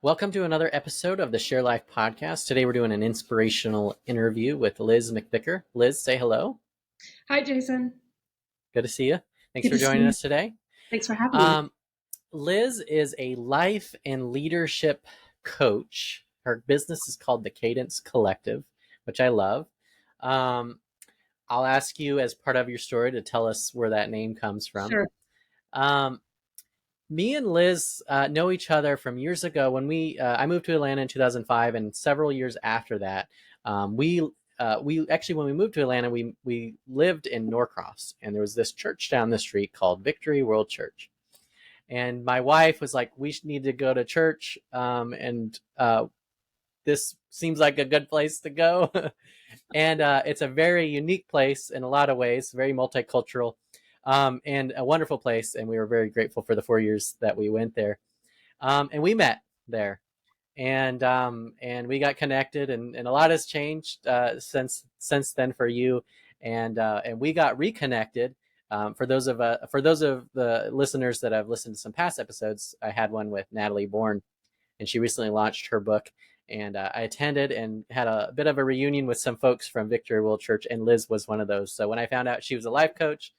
Welcome to another episode of the Share Life podcast. Today we're doing an inspirational interview with Liz McVicker. Liz, say hello. Hi, Jason. Good to see you. Thanks Good for to see joining you. us today. Thanks for having me. Liz is a life and leadership coach. Her business is called the Cadence Collective, which I love. I'll ask you as part of your story to tell us where that name comes from. Sure. Me and Liz know each other from years ago when I moved to Atlanta in 2005, and several years after that, we actually, when we moved to Atlanta, we lived in Norcross, and there was this church down the street called Victory World Church. And my wife was like, we need to go to church, and this seems like a good place to go. And it's a very unique place in a lot of ways, very multicultural. And a wonderful place, and we were very grateful for the 4 years that we went there. And we met there, and we got connected, and a lot has changed since then for you, and we got reconnected. For those of the listeners that have listened to some past episodes, I had one with Natalie Born, and she recently launched her book. And I attended and had a bit of a reunion with some folks from Victory World Church, and Liz was one of those. So when I found out she was a life coach,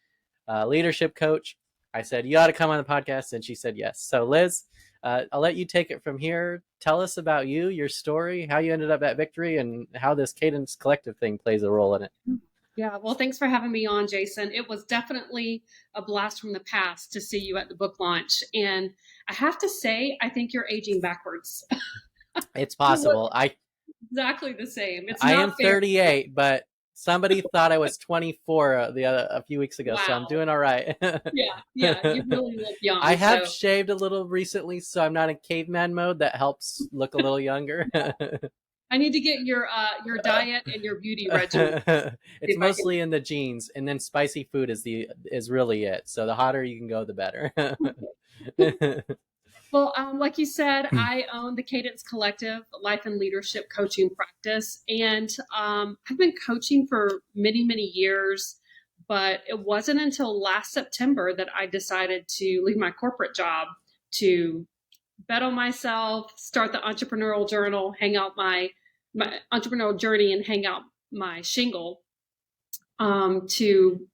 leadership coach, I said, you ought to come on the podcast. And she said yes. So Liz, I'll let you take it from here. Tell us about you, your story, how you ended up at Victory, and how this Cadence Collective thing plays a role in it. Yeah, well, thanks for having me on, Jason. It was definitely a blast from the past to see you at the book launch. And I have to say, I think you're aging backwards. It's possible. Exactly the same. I am 38, but somebody thought I was 24 a few weeks ago. Wow. So I'm doing all right. Yeah, you really look young. I have shaved a little recently, so I'm not in caveman mode. That helps look a little younger. I need to get your diet and your beauty regimen. It's mostly in the genes, and then spicy food is really it. So the hotter you can go, the better. Well, like you said, I own the Cadence Collective life and leadership coaching practice. And I've been coaching for many, many years, but it wasn't until last September that I decided to leave my corporate job to bet on myself, start the entrepreneurial journal, hang out my entrepreneurial journey and hang out my shingle to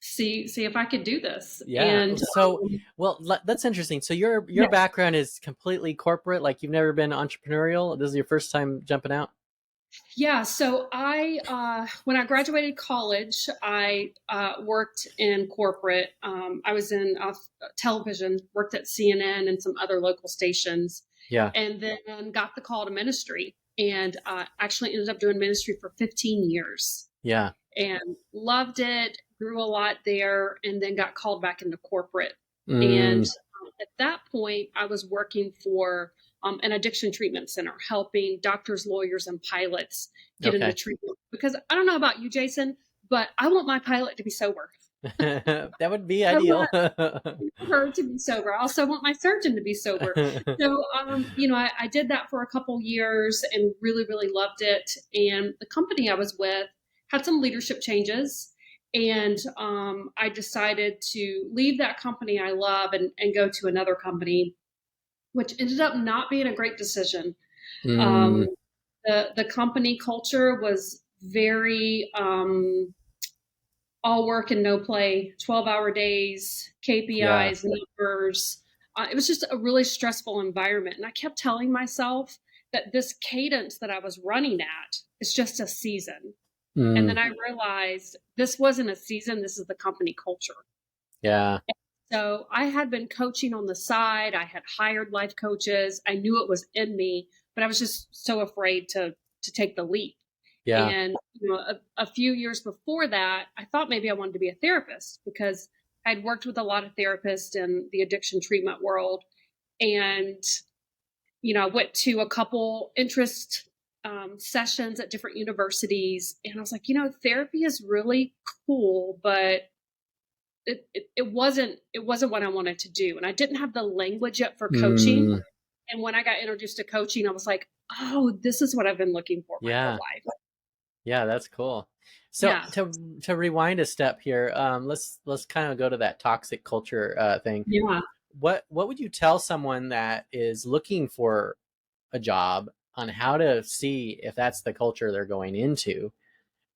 see if I could do this. Yeah. And well, that's interesting. So your background is completely corporate, like you've never been entrepreneurial. This is your first time jumping out? Yeah. So I, when I graduated college, I worked in corporate. I was in television, worked at CNN and some other local stations. Yeah. And then got the call to ministry, and actually ended up doing ministry for 15 years. Yeah. And loved it, grew a lot there, and then got called back into corporate. And at that point, I was working for an addiction treatment center, helping doctors, lawyers, and pilots get into treatment. Because I don't know about you, Jason, but I want my pilot to be sober. That would be ideal. I want her to be sober. I also want my surgeon to be sober. So, I did that for a couple years and really, really loved it. And the company I was with had some leadership changes. And I decided to leave that company I love and go to another company, which ended up not being a great decision. The company culture was very all work and no play, 12-hour days, KPIs, numbers. It was just a really stressful environment. And I kept telling myself that this cadence that I was running at is just a season. And then I realized this wasn't a season. This is the company culture. Yeah. And so I had been coaching on the side. I had hired life coaches. I knew it was in me, but I was just so afraid to take the leap. Yeah. And a few years before that, I thought maybe I wanted to be a therapist because I'd worked with a lot of therapists in the addiction treatment world. And, I went to a couple interest sessions at different universities. And I was like, therapy is really cool, but it wasn't what I wanted to do. And I didn't have the language yet for coaching. And when I got introduced to coaching, I was like, oh, this is what I've been looking for my whole life. Yeah, that's cool. So to rewind a step here, let's kind of go to that toxic culture thing. Yeah. What would you tell someone that is looking for a job on how to see if that's the culture they're going into?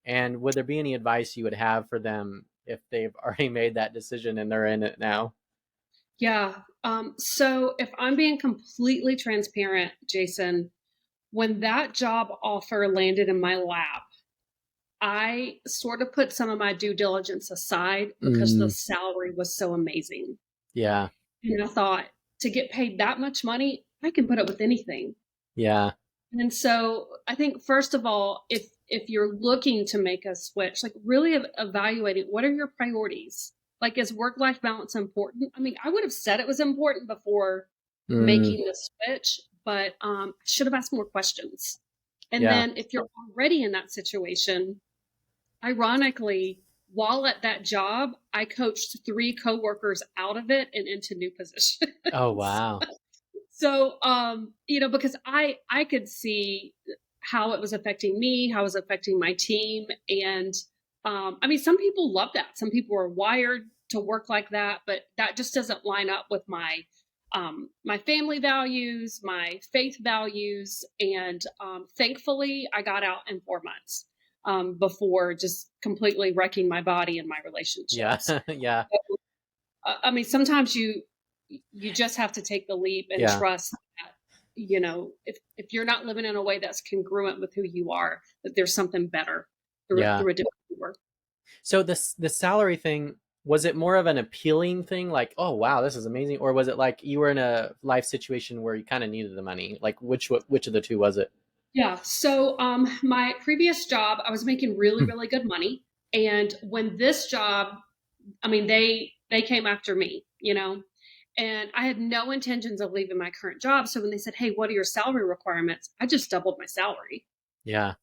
And would there be any advice you would have for them if they've already made that decision and they're in it now? Yeah. So if I'm being completely transparent, Jason, when that job offer landed in my lap, I sort of put some of my due diligence aside because the Mm, salary was so amazing. yeah. And I thought, to get paid that much money, I can put up with anything. Yeah. And so I think first of all, if you're looking to make a switch, like really evaluating what are your priorities? Like is work-life balance important? I mean, I would have said it was important before Mm, making the switch, but I should have asked more questions. And yeah. then if you're already in that situation, ironically, while at that job, I coached 3 coworkers out of it and into new Oh, positions. wow. So, because I could see how it was affecting me, how it was affecting my team, and I mean, some people love that. Some people are wired to work like that, but that just doesn't line up with my family values, my faith values, and thankfully, I got out in 4 months before just completely wrecking my body and my Yeah. relationships. Yeah. I mean, sometimes you just have to take the leap and Yeah. trust that, if you're not living in a way that's congruent with who you are, that there's something better Yeah. through a different door. So the salary thing, was it more of an appealing thing, like, oh wow, this is amazing, or was it like you were in a life situation where you kind of needed the money? Like which of the two was it? Yeah. So my previous job, I was making really, really good money. And when this job, I mean, they came after me, and I had no intentions of leaving my current job. So when they said, "Hey, what are your salary requirements?" I just doubled my salary. Yeah.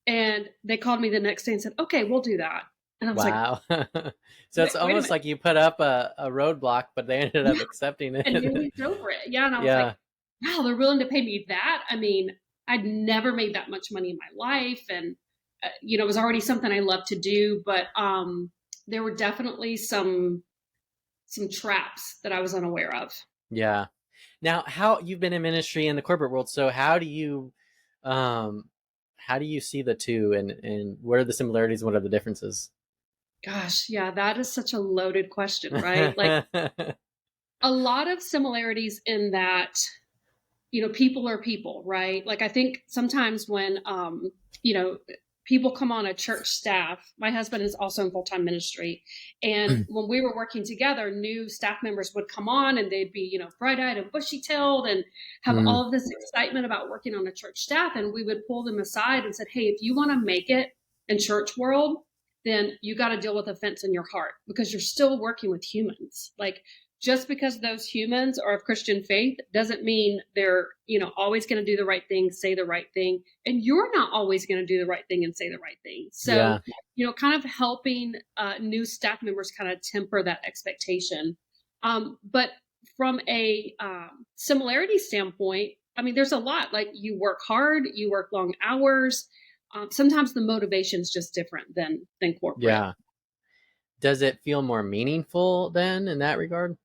And they called me the next day and said, "Okay, we'll do that." And I was like, Wow. So it's "Wait a almost minute." like you put up a roadblock, but they ended up Yeah, accepting and it. moving over it. Yeah, and I was like, Yeah. "Wow, they're willing to pay me that." I mean, I'd never made that much money in my life, and it was already something I loved to do. But there were definitely some traps that I was unaware of. Yeah. Now, how you've been in ministry in the corporate world, so um how do you see the two, and what are the similarities, what are the differences? Gosh, yeah, that is such a loaded question, right? Like a lot of similarities in that people are people, right? Like I think sometimes when you know people come on a church staff, my husband is also in full-time ministry, and when we were working together, new staff members would come on and they'd be bright-eyed and bushy-tailed and have Mm, all of this excitement about working on a church staff, and we would pull them aside and said, "Hey, if you want to make it in church world, then you got to deal with offense in your heart because you're still working with humans. Like just because those humans are of Christian faith doesn't mean they're, always going to do the right thing, say the right thing. And you're not always going to do the right thing and say the right thing." So, yeah. kind of helping new staff members kind of temper that expectation. But from a similarity standpoint, I mean, there's a lot. Like you work hard, you work long hours. Sometimes the motivation is just different than corporate. Yeah. Does it feel more meaningful then in that regard?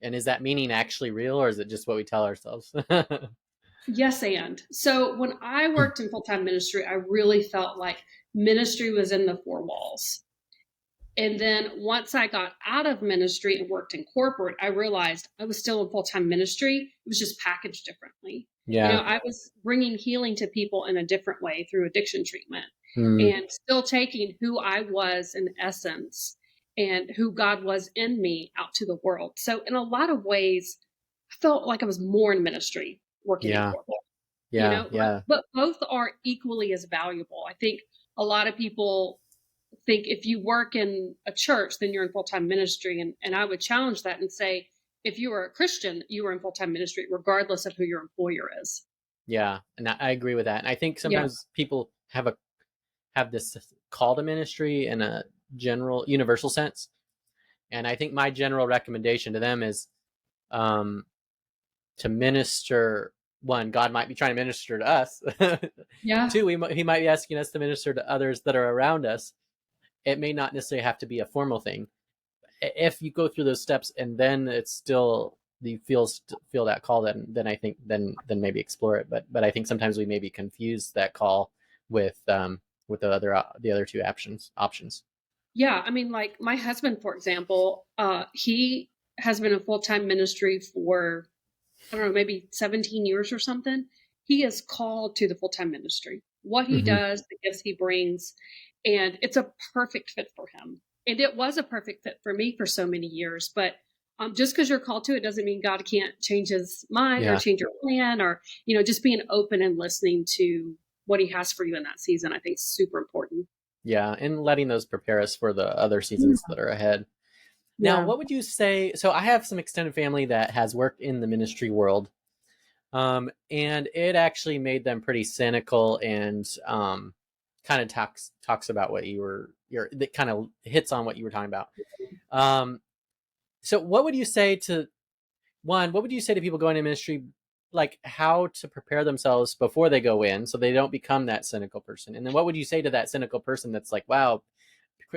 And is that meaning actually real, or is it just what we tell ourselves? Yes, and so when I worked in full time ministry, I really felt like ministry was in the 4 walls. And then once I got out of ministry and worked in corporate, I realized I was still in full time ministry. It was just packaged differently. Yeah. I was bringing healing to people in a different way through addiction treatment Mm, and still taking who I was in essence and who God was in me out to the world. So, in a lot of ways, I felt like I was more in ministry working in yeah. corporate Yeah. but, Yeah. but both are equally as valuable. I think a lot of people think if you work in a church, then you're in full time ministry. And I would challenge that and say, if you are a Christian, you are in full time ministry, regardless of who your employer is. Yeah. And I agree with that. And I think Yeah. sometimes people have this call to ministry in a general universal sense. And I think my general recommendation to them is um to minister. One, God might be trying to minister to us. Yeah. Two, he might be asking us to minister to others that are around us. It may not necessarily have to be a formal thing. If you go through those steps and then it's still you feel that call, then I think then maybe explore it. But I think sometimes we maybe confuse that call with the other two options. Yeah, I mean, like my husband, for example, he has been in full-time ministry for, I don't know, maybe 17 years or something. He is called to the full-time ministry. What he Hmm. does, the gifts he brings, and it's a perfect fit for him. And it was a perfect fit for me for so many years. But just because you're called to it doesn't mean God can't change his mind or Yeah. change your plan, or, just being open and listening to what he has for you in that season, I think is super important. Yeah, and letting those prepare us for the other seasons Yeah. that are ahead. Now, Yeah. what would you say? So, I have some extended family that has worked in the ministry world, and it actually made them pretty cynical and kind of talks about what that kind of hits on what you were talking about. Um, so, what would you say to one? What would you say to people going into ministry, like how to prepare themselves before they go in, so they don't become that cynical person? And then, what would you say to that cynical person that's like, wow,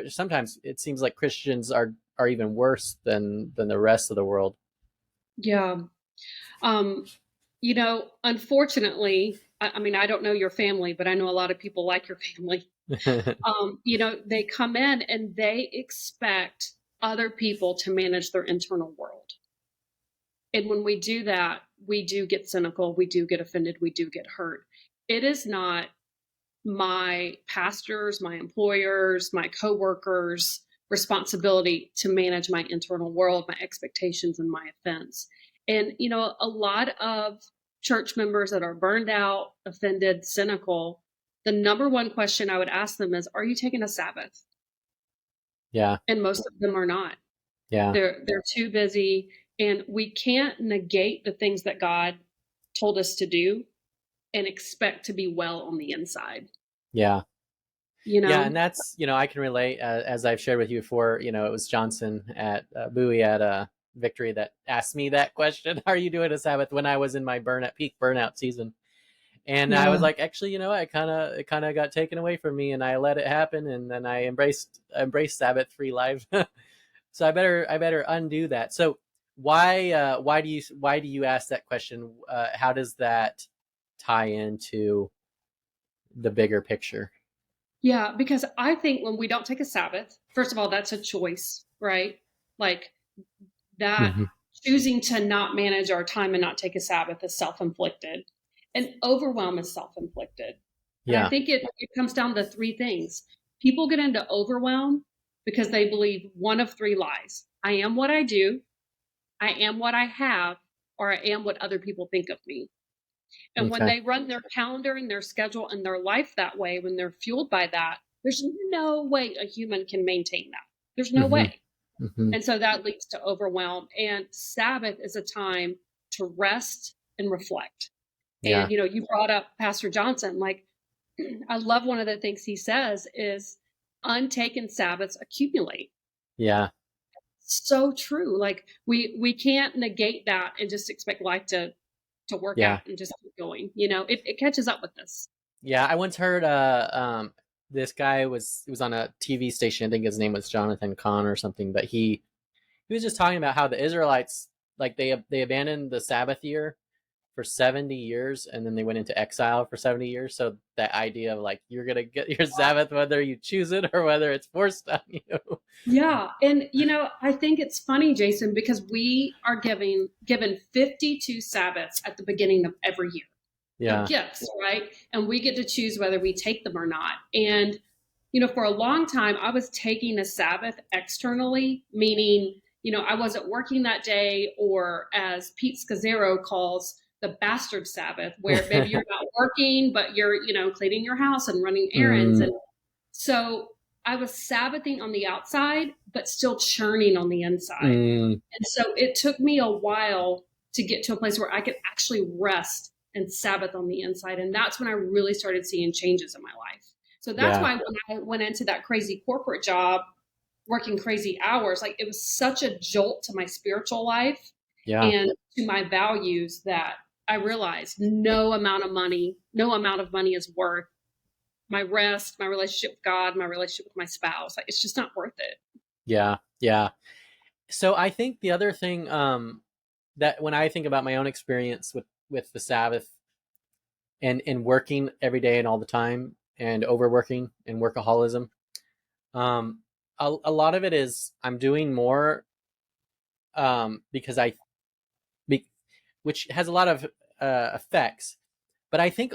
sometimes it seems like Christians are even worse than the rest of the world. Yeah. Um, Unfortunately, I mean, I don't know your family, but I know a lot of people like your family. They come in and they expect other people to manage their internal world. And when we do that, we do get cynical, we do get offended, we do get hurt. It is not my pastors, my employers, my coworkers' responsibility to manage my internal world, my expectations, and my offense. And, a lot of church members that are burned out, offended, cynical, the number one question I would ask them is, are you taking a Sabbath? Yeah, And most of them are not. yeah, They're too busy, and we can't negate the things that God told us to do and expect to be well on the inside, yeah, you yeah. know? And that's, I can relate, as I've shared with you before. It was Johnson at Bowie at Victory that asked me that question: "Are you doing a Sabbath?" When I was in my peak burnout season, and I was Yeah. like, actually, it kind of got taken away from me, and I let it happen, and then I embraced Sabbath free life. So I better undo that. So why do you ask that question? How does that tie into the bigger picture? Yeah, because I think when we don't take a Sabbath, first of all, that's a choice, right? Like that Hmm. choosing to not manage our time and not take a Sabbath is self inflicted, and overwhelm is self inflicted. And I Yeah. think it comes down to three things. People get into overwhelm because they believe one of three lies: I am what I do, I am what I have, or I am what other people think of me. And when Okay. they run their calendar and their schedule and their life that way, when they're fueled by that, there's no way a human can maintain that. There's no Hmm. way. Hmm. And so that leads to overwhelm. And Sabbath is a time to rest and reflect. Yeah. And, you brought up Pastor Johnson. Like, I love one of the things he says is untaken Sabbaths accumulate. Yeah. So true. Like we can't negate that and just expect life to work Yeah. out and just keep going. It catches up with us. Yeah. I once heard this guy was on a TV station. I think his name was Jonathan Kahn or something, but he was just talking about how the Israelites, like, they abandoned the Sabbath year for 70 years, and then they went into exile for 70 years. So that idea of, like, you're going to get your Sabbath whether you choose it or whether it's forced on you. Yeah. And I think it's funny, Jason, because we are given 52 Sabbaths at the beginning of every year. They're Yeah. gifts, right? And we get to choose whether we take them or not. And for a long time, I was taking a Sabbath externally, meaning, I wasn't working that day, or as Pete Scazzaro calls, the bastard Sabbath, where maybe you're not working, but you're, cleaning your house and running errands. Mm, And so I was Sabbathing on the outside, but still churning on the inside. mm, And so it took me a while to get to a place where I could actually rest and Sabbath on the inside. And that's when I really started seeing changes in my life. So that's yeah. why when I went into that crazy corporate job, working crazy hours, like it was such a jolt to my spiritual life Yeah. and to my values that I realized no amount of money is worth my rest, my relationship with God, my relationship with my spouse. Like it's just not worth it. Yeah. Yeah. So I think the other thing, that when I think about my own experience with the Sabbath and working every day and all the time and overworking and workaholism, um, a lot of it is I'm doing more because be, which has a lot of effects. But I think,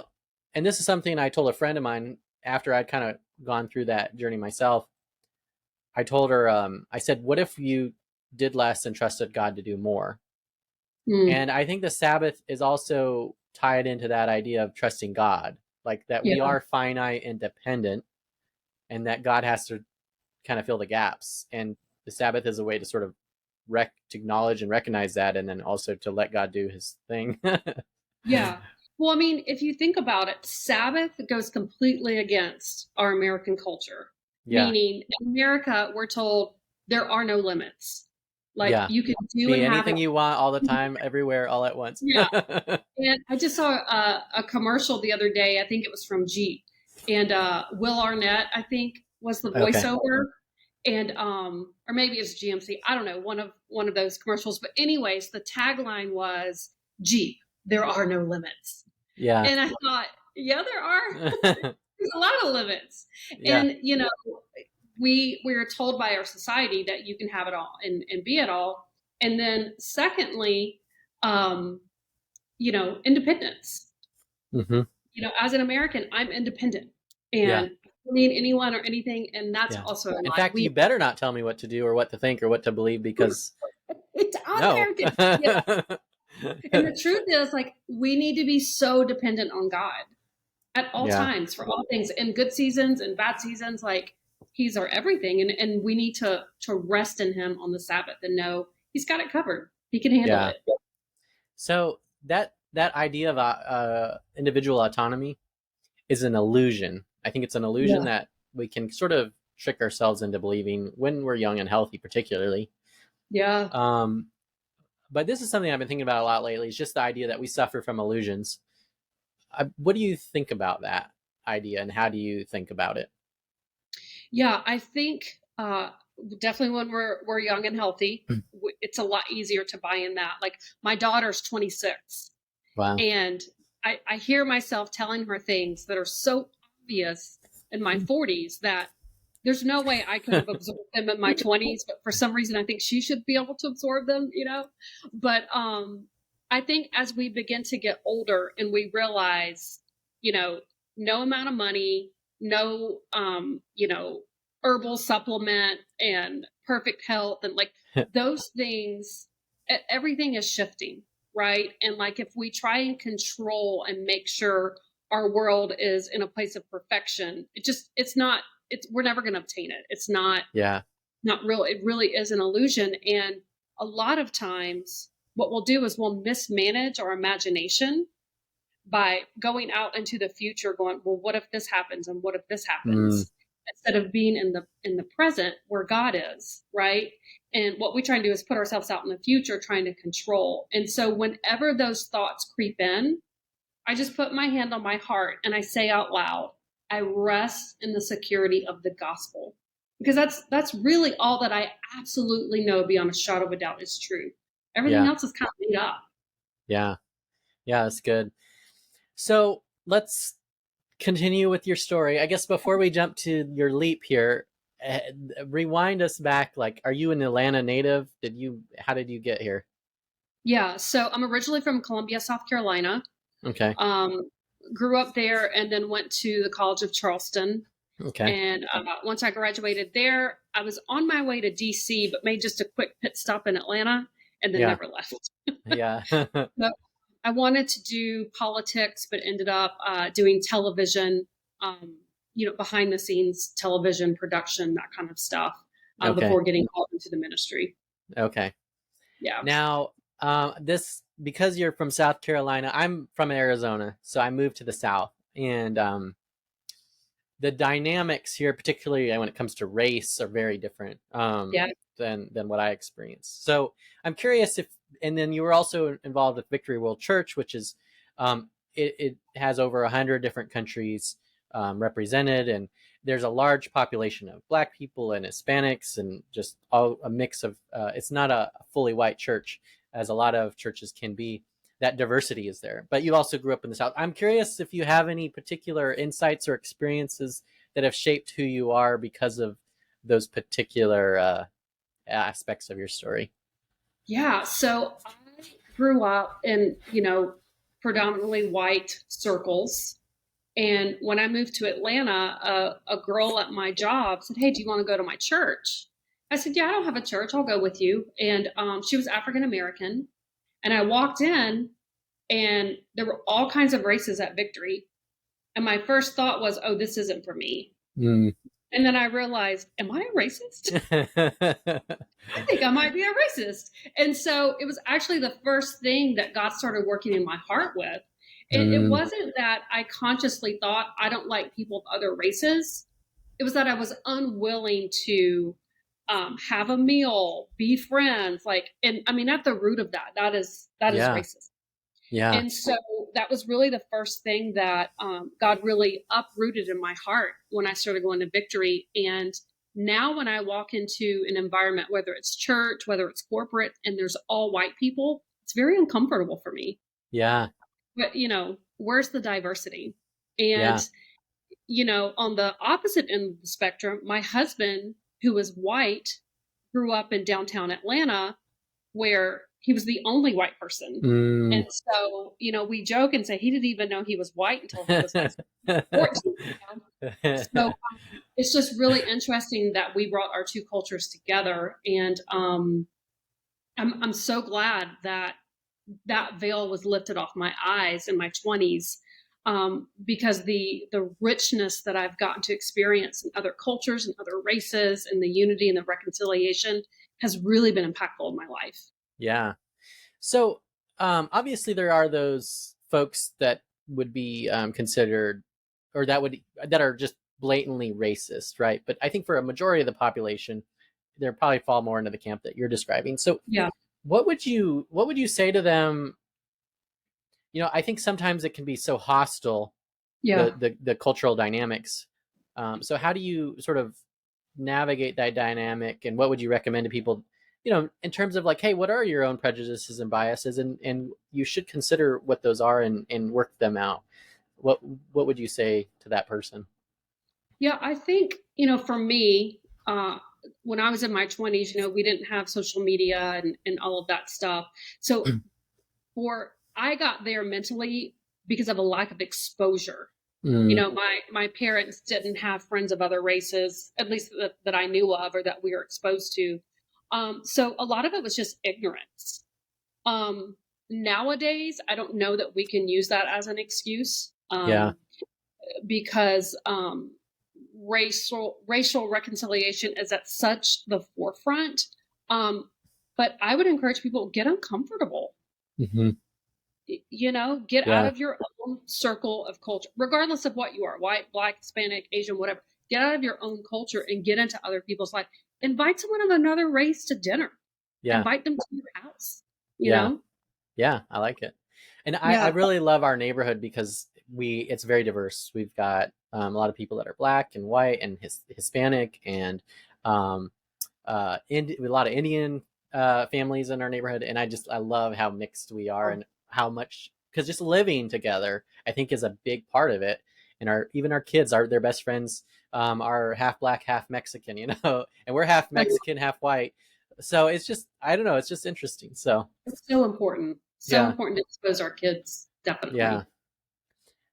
and this is something I told a friend of mine after I'd kind of gone through that journey myself. I told her, I said, what if you did less and trusted God to do more? Mm, And I think the Sabbath is also tied into that idea of trusting God, like that we yeah. are finite and dependent, and that God has to kind of fill the gaps. And the Sabbath is a way to sort of to acknowledge and recognize that, and then also to let God do His thing. Yeah. Well, I mean, if you think about it, Sabbath goes completely against our American culture. Yeah, Meaning, in America, we're told there are no limits. Like yeah. you can do Be and have it. anything you want all the time, everywhere, all at once. Yeah. And I just saw a commercial the other day. I think it was from Jeep, and Will Arnett, I think, was the Okay. voiceover, and or maybe it's GMC. I don't know, one of those commercials. But anyways, the tagline was Jeep. There are no limits. Yeah. And I thought, yeah, there are. There's a lot of limits. Yeah. And we're told by our society that you can have it all and be it all. And then secondly, um, independence. Hmm. As an American, I'm independent and Yeah. I don't need anyone or anything. And that's Yeah. also a In lie. fact, you better not tell me what to do or what to think or what to believe because It's no. un-American. Yeah. And the truth is, like, we need to be so dependent on God at all Yeah. times for all things, in good seasons and bad seasons. Like, He's our everything, and we need to rest in Him on the Sabbath and know He's got it covered. He can handle Yeah. it. So that idea of individual autonomy is an illusion. I think it's an illusion Yeah. that we can sort of trick ourselves into believing when we're young and healthy, particularly. Yeah. Um, but this is something I've been thinking about a lot lately. It's just the idea that we suffer from illusions. What do you think about that idea, and how do you think about it? Yeah. I think definitely when we're young and healthy, it's a lot easier to buy in that. Like my daughter's 26, Wow. and I hear myself telling her things that are so obvious in my 40s that there's no way I could have absorbed them in my 20s, but for some reason I think she should be able to absorb them. But I think as we begin to get older and we realize, you know, no amount of money, no herbal supplement and perfect health and like those things, everything is shifting, right? And like if we try and control and make sure our world is in a place of perfection, it's not, we're never going to obtain it. It's Yeah. not real. It really is an illusion. And a lot of times what we'll do is we'll mismanage our imagination by going out into the future going, well, what if this happens and what if this Mm, happens, instead of being in the present where God is, right? And what we try and do is put ourselves out in the future trying to control. And so whenever those thoughts creep in, I just put my hand on my heart and I say out loud, I rest in the security of the gospel. Because that's really all that I absolutely know beyond a shadow of a doubt is true. Everything yeah. else is kind of made up. Yeah. Yeah. That's good. So let's continue with your story. I guess before we jump to your leap here, uh, rewind us back. Like, are you an Atlanta native? How did you get here? Yeah, so I'm originally from Columbia, South Carolina. Okay. Um, Grew up there and then went to the College of Charleston. Okay. And once I graduated there, I was on my way to DC, but made just a quick pit stop in Atlanta and then Yeah. never left. Yeah. But I wanted to do politics, but ended up doing television, behind the scenes television production, that kind of stuff, Okay. before getting called into the ministry. Okay. Yeah. Now, this because you're from South Carolina, I'm from Arizona, so I moved to the South, and the dynamics here, particularly when it comes to race, are very different Yeah. than what I experienced. So I'm curious if, and then you were also involved with Victory World Church, which is it has over 100 different countries represented, and there's a large population of Black people and Hispanics, and just all a mix of. It's not a fully white church. as a lot of churches can be, that diversity is there. But you also grew up in the South. I'm curious if you have any particular insights or experiences that have shaped who you are because of those particular aspects of your story. Yeah. So I grew up in, predominantly white circles. And when I moved to Atlanta, a girl at my job said, "Hey, do you want to go to my church?" I said, "Yeah, I don't have a church. I'll go with you." And she was African American. And I walked in, and there were all kinds of races at Victory. And my first thought was, "Oh, this isn't for me." Mm. And then I realized, am I a racist? I think I might be a racist. And so it was actually the first thing that God started working in my heart with. It wasn't that I consciously thought I don't like people of other races. It was that I was unwilling to have a meal, be friends, and I mean, at the root of that is Yeah. racism. Yeah. And so that was really the first thing that God really uprooted in my heart when I started going to Victory. And now when I walk into an environment, whether it's church, whether it's corporate, and there's all white people, it's very uncomfortable for me. Yeah. But, where's the diversity? And, Yeah. on the opposite end of the spectrum, my husband, who was white, grew up in downtown Atlanta, where he was the only white person. And so, we joke and say he didn't even know he was white until he was like 14. So it's just really interesting that we brought our two cultures together. And I'm so glad that that veil was lifted off my eyes in my 20s, because the richness that I've gotten to experience in other cultures and other races, and the unity and the reconciliation has really been impactful in my life. Yeah. So obviously there are those folks that would be considered, or that are just blatantly racist, right? But I think for a majority of the population, they probably fall more into the camp that you're describing. So Yeah. what would you say to them? I think sometimes it can be so hostile, Yeah. the cultural dynamics. So how do you sort of navigate that dynamic, and what would you recommend to people, in terms of like, hey, what are your own prejudices and biases, and you should consider what those are, and work them out. What would you say to that person? Yeah. I think, for me, when I was in my 20s, we didn't have social media and all of that stuff. So I got there mentally because of a lack of exposure. Mm, My parents didn't have friends of other races, at least that I knew of or that we were exposed to. So a lot of it was just ignorance. Nowadays, I don't know that we can use that as an excuse, yeah. because racial reconciliation is at such the forefront. But I would encourage people, get uncomfortable. Hmm. Get out Yeah. of your own circle of culture, regardless of what you are, white, black, Hispanic, Asian, whatever. Get out of your own culture and get into other people's life. Invite someone of another race to dinner. Yeah. Invite them to your house, you Yeah. know? Yeah, I like it. And I Yeah. really love our neighborhood because it's very diverse. We've got a lot of people that are black and white and Hispanic, and um, a lot of Indian families in our neighborhood. And I love how mixed we are, and how much, because just living together, I think, is a big part of it. And even our kids are their best friends, are half black, half Mexican, and we're half Mexican, half white. So it's just, I don't know, it's just interesting. So It's so important. So yeah. important to expose our kids, Yeah. definitely.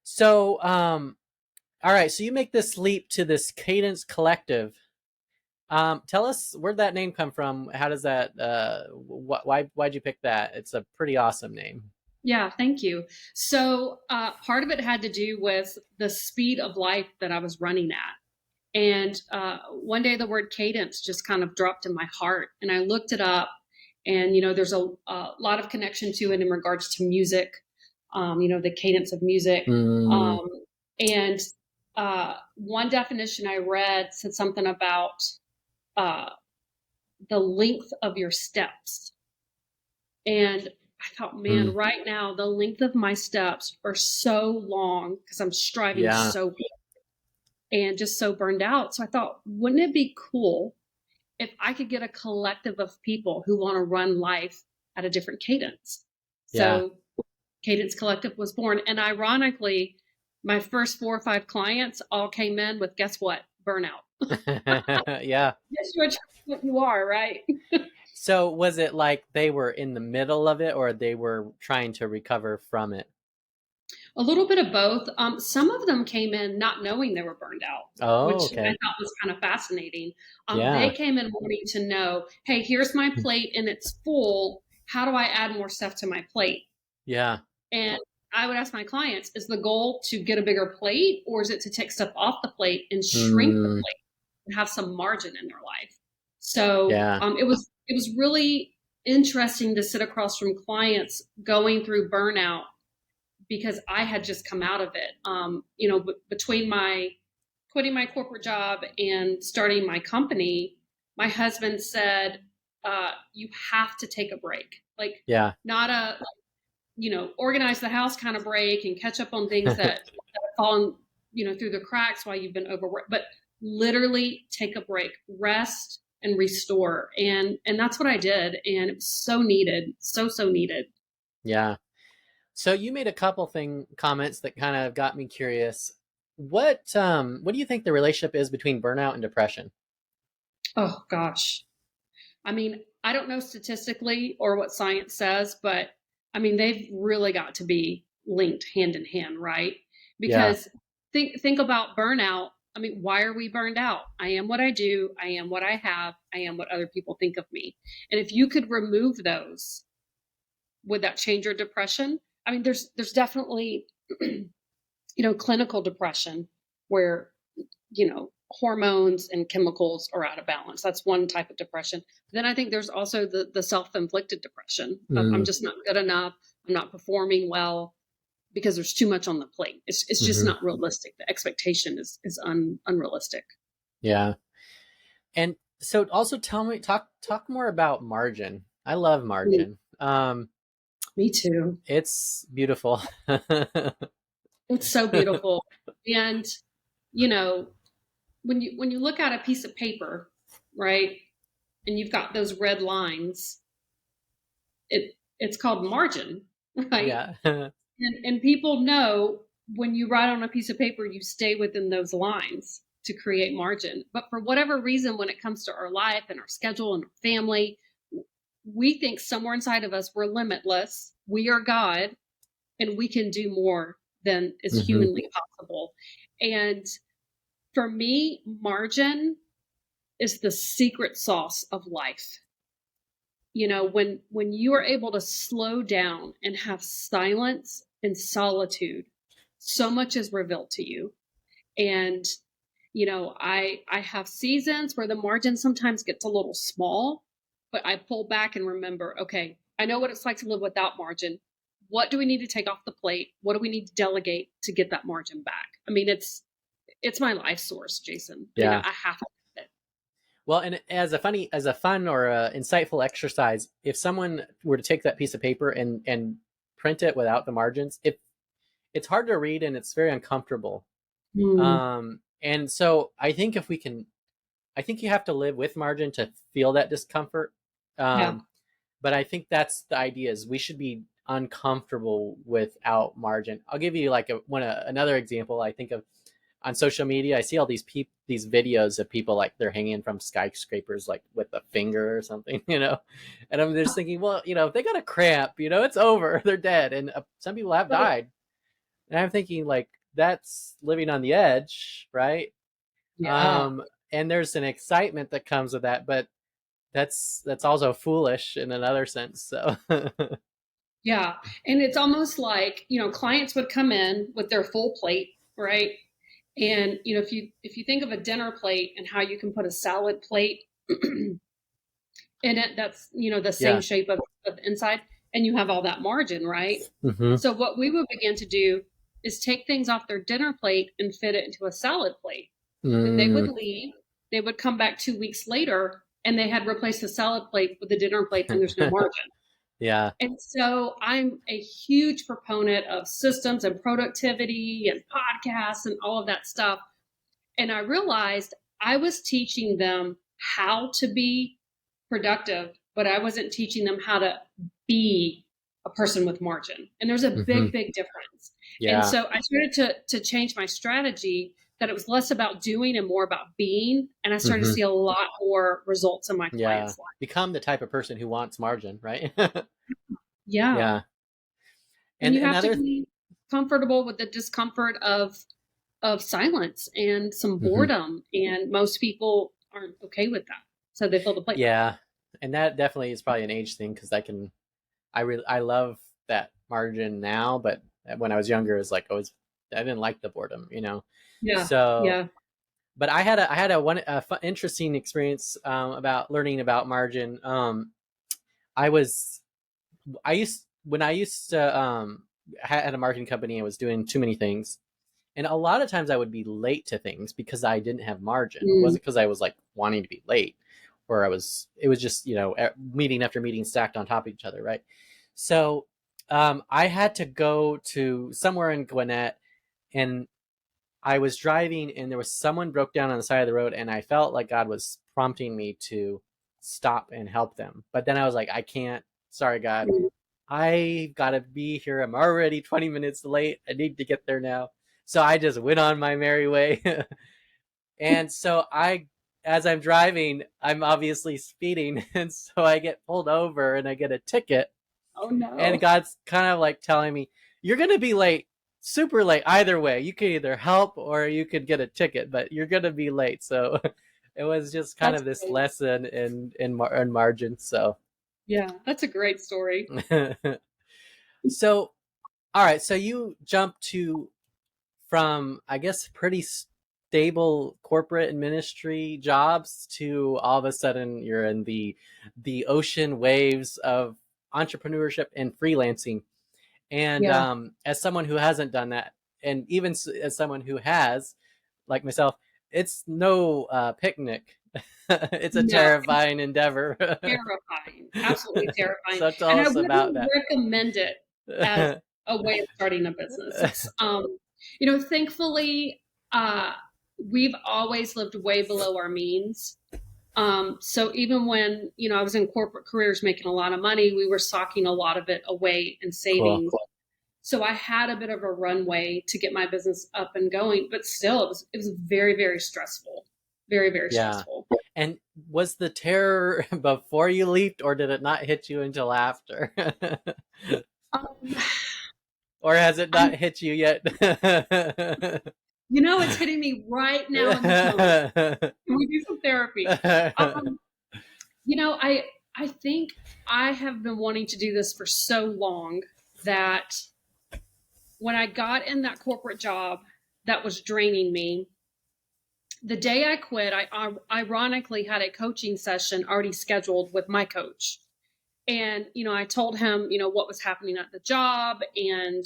So, all right. So you make this leap to this Cadence Collective. Tell us, where'd that name come from? How does that? Why'd you pick that? It's a pretty awesome name. Yeah, thank you. So part of it had to do with the speed of life that I was running at. And one day the word cadence just kind of dropped in my heart. And I looked it up. And, there's a lot of connection to it in regards to music, the cadence of music. Mm, Um, and one definition I read said something about uh, the length of your steps. And I thought, man, mm, right now, the length of my steps are so long because I'm striving yeah. so hard and just so burned out. So I thought, wouldn't it be cool if I could get a collective of people who want to run life at a different cadence. Yeah. So Cadence Collective was born. And ironically, my first 4 or 5 clients all came in with, guess what? Burnout. Yeah. Yes, you are what you are, right? So was it like they were in the middle of it or they were trying to recover from it? A little bit of both. Some of them came in not knowing they were burned out, Oh, which I okay. thought was kind of fascinating. They Yeah. came in wanting to know, hey, here's my plate and it's full. How do I add more stuff to my plate? Yeah. And I would ask my clients, is the goal to get a bigger plate or is it to take stuff off the plate and shrink the Mm, plate and have some margin in their life? So yeah. it was really interesting to sit across from clients going through burnout because I had just come out of it. Between my quitting my corporate job and starting my company, my husband said, "You have to take a break, like Yeah. not a organize the house kind of break and catch up on things that have fallen through the cracks while you've been overworked, but literally take a break, rest." And restore, and that's what I did, and it was so needed, so needed. Yeah. So you made a couple comments that kind of got me curious. What do you think the relationship is between burnout and depression? Oh gosh, I mean, I don't know statistically or what science says, but I mean, they've really got to be linked hand in hand, right? Yeah. Because think about burnout. I mean, why are we burned out? I am what I do, I am what I have, I am what other people think of me. And if you could remove those, would that change your depression? I mean, there's definitely clinical depression where hormones and chemicals are out of balance. That's one type of depression. Then I think there's also the self-inflicted depression of I'm Mm, just not good enough, I'm not performing well because there's too much on the plate. It's just hmm. not realistic. The expectation is unrealistic. Yeah. And so also tell me talk more about margin. I love Me, margin. me too. It's beautiful. It's so beautiful. And you know, when you look at a piece of paper, right? And you've got those red lines, it's called margin, right? Yeah. And people know when you write on a piece of paper, you stay within those lines to create margin. But for whatever reason, when it comes to our life and our schedule and our family, we think somewhere inside of us we're limitless. We are God and we can do more than is Hmm. humanly possible. And for me, margin is the secret sauce of life. When you are able to slow down and have silence and solitude, so much is revealed to you. And I have seasons where the margin sometimes gets a little small, but I pull back and remember, okay, I know what it's like to live without margin. What do we need to take off the plate? What do we need to delegate to get that margin back? I mean, it's my life source, Jason. I mean, Yeah. I have to have it. Well, and as a fun or insightful exercise, if someone were to take that piece of paper and print it without the margins, it's hard to read and it's very uncomfortable. Mm, And so I think you have to live with margin to feel that discomfort. yeah. But I think that's the idea is we should be uncomfortable without margin. I'll give you like another example. I think of on social media, I see all these videos of people like they're hanging from skyscrapers like with a finger or something, And I'm just thinking, well, if they got a cramp, it's over, they're dead, and some people have died. And I'm thinking like that's living on the edge, right? Yeah. Um, and there's an excitement that comes with that, but that's also foolish in another sense. So Yeah. And it's almost like, clients would come in with their full plate, right? And if you think of a dinner plate and how you can put a salad plate in it that's, the same yeah. shape of the inside, and you have all that margin, right? Hmm. So what we would begin to do is take things off their dinner plate and fit it into a salad plate. Then they would Mm. leave, they would come back 2 weeks later and they had replaced the salad plate with the dinner plate and there's no margin. Yeah. And so I'm a huge proponent of systems and productivity and podcasts and all of that stuff. And I realized I was teaching them how to be productive, but I wasn't teaching them how to be a person with margin. And there's a Hmm. big difference. And Yeah. so I started to change my strategy, that it was less about doing and more about being. And I started to Hmm. see a lot more results in my Yeah. clients' lives. Become the type of person who wants margin, right? Yeah. Yeah. And And you have to another. be comfortable with the discomfort of silence and some Mhm. boredom. And most people aren't okay with that. So they fill the plate. Yeah. And that definitely is probably an age thing because I love that margin now, but when I was younger, it was like always I didn't like the boredom, you know. Yeah. So, Yeah. but I had a interesting experience about learning about margin. I was I used when I used to had a marketing company. I was doing too many things, and a lot of times I would be late to things because I didn't have margin. It Mm, wasn't because I was like wanting to be late, or it was just meeting after meeting stacked on top of each other, right? So I had to go to somewhere in Gwinnett, and I was driving, and there was someone broke down on the side of the road, and I felt like God was prompting me to stop and help them. But then I was like, I can't. Sorry, God. mm. I gotta be here. I'm already 20 minutes late. I need to get there now. So I just went on my merry way. And so as I'm driving, I'm obviously speeding. And so I get pulled over and I get a ticket. Oh And no. God's kind of like telling me, you're going to be late, super late. Either way, you could either help or you could get a ticket, but you're going to be late. So it was just kind That's of this great. lesson in margin. So, Yeah. That's a great story. so, all right. So you jump to from I guess pretty stable corporate and ministry jobs to all of a sudden you're in the ocean waves of entrepreneurship and freelancing. And Yeah. as someone who hasn't done that, and even as someone who has, like myself, it's no picnic. It's a No, terrifying endeavor. terrifying. Absolutely terrifying. So tell And I us about wouldn't that. recommend it as a way of starting a business. It's thankfully, uh we've always lived way below our means. So even when, I was in corporate careers making a lot of money, we were socking a lot of it away in Cool. savings. So I had a bit of a runway to get my business up and going, but still it was very, very stressful. Very, very Yeah. stressful. And was the terror before you leaped, or did it not hit you until after? Um, Or has it I'm, not hit you yet? it's hitting me right now in this moment. Can we do some therapy? Um, I think I have been wanting to do this for so long that when I got in that corporate job that was draining me, the day I quit, I ironically had a coaching session already scheduled with my coach. And, I told him, what was happening at the job and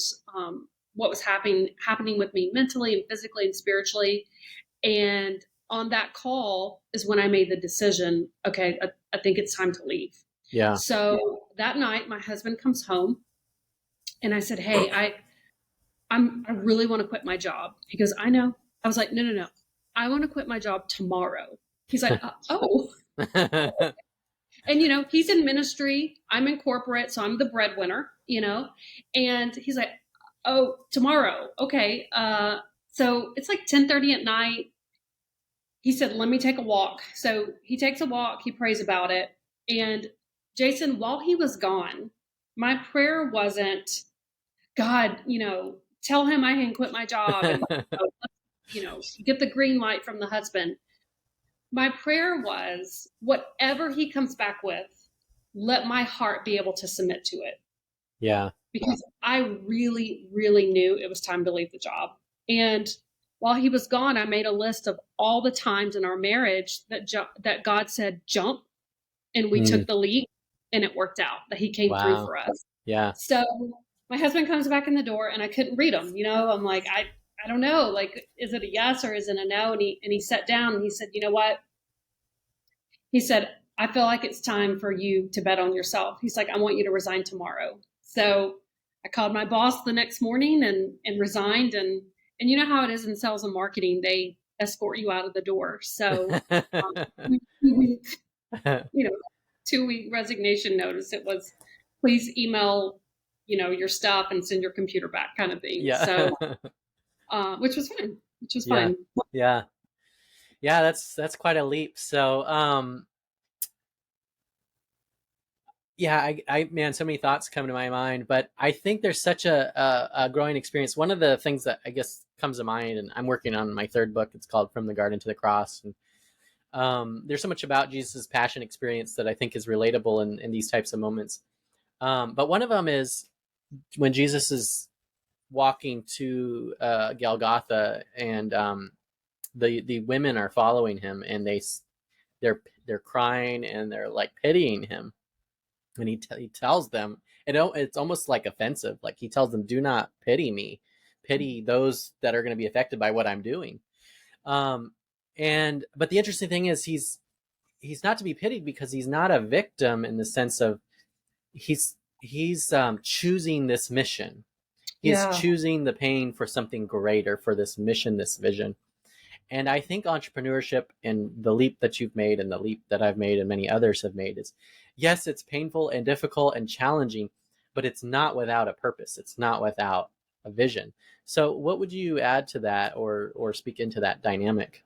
what was happening with me mentally and physically and spiritually. And on that call is when I made the decision, okay, I think it's time to leave. Yeah. So that night, my husband comes home and I said, hey, I really want to quit my job. He goes, I know. I was like, no. I want to quit my job tomorrow. He's like, oh. And, he's in ministry. I'm in corporate, so I'm the breadwinner, and he's like, oh, tomorrow. Okay. So it's like 10:30 at night. He said, let me take a walk. So he takes a walk. He prays about it. And Jason, while he was gone, my prayer wasn't, God, tell him I can quit my job and, get the green light from the husband. My prayer was, whatever he comes back with, let my heart be able to submit to it. Yeah. Because I really, really knew it was time to leave the job. And while he was gone, I made a list of all the times in our marriage that God said jump, and we Mm, took the leap, and it worked out that he came through wow. for us. Yeah. So my husband comes back in the door, and I couldn't read him. I'm like, I don't know, like, is it a yes or is it a no? And he sat down and he said, you know what? He said, I feel like it's time for you to bet on yourself. He's like, I want you to resign tomorrow. So I called my boss the next morning and resigned. And you know how it is in sales and marketing, they escort you out of the door. So, 2 week, you know, 2 week resignation notice. It was please email, your stuff and send your computer back kind of thing. Yeah. So, which was fun, which was Yeah. fun. Yeah. Yeah, that's quite a leap. So, yeah, man, so many thoughts come to my mind, but I think there's such a growing experience. One of the things that I guess comes to mind, and I'm working on my third book. It's called From the Garden to the Cross, and there's so much about Jesus' passion experience that I think is relatable in these types of moments. But one of them is when Jesus is walking to Golgotha, and the women are following him, and they're crying and they're like pitying him, and he tells them, it's almost like offensive. Like he tells them, "Do not pity me, pity those that are going to be affected by what I'm doing." Um, and but the interesting thing is he's not to be pitied because he's not a victim in the sense of he's choosing this mission. He's Yeah. choosing the pain for something greater, for this mission, this vision. And I think entrepreneurship and the leap that you've made and the leap that I've made and many others have made is, yes, it's painful and difficult and challenging, but it's not without a purpose. It's not without a vision. So what would you add to that, or speak into that dynamic?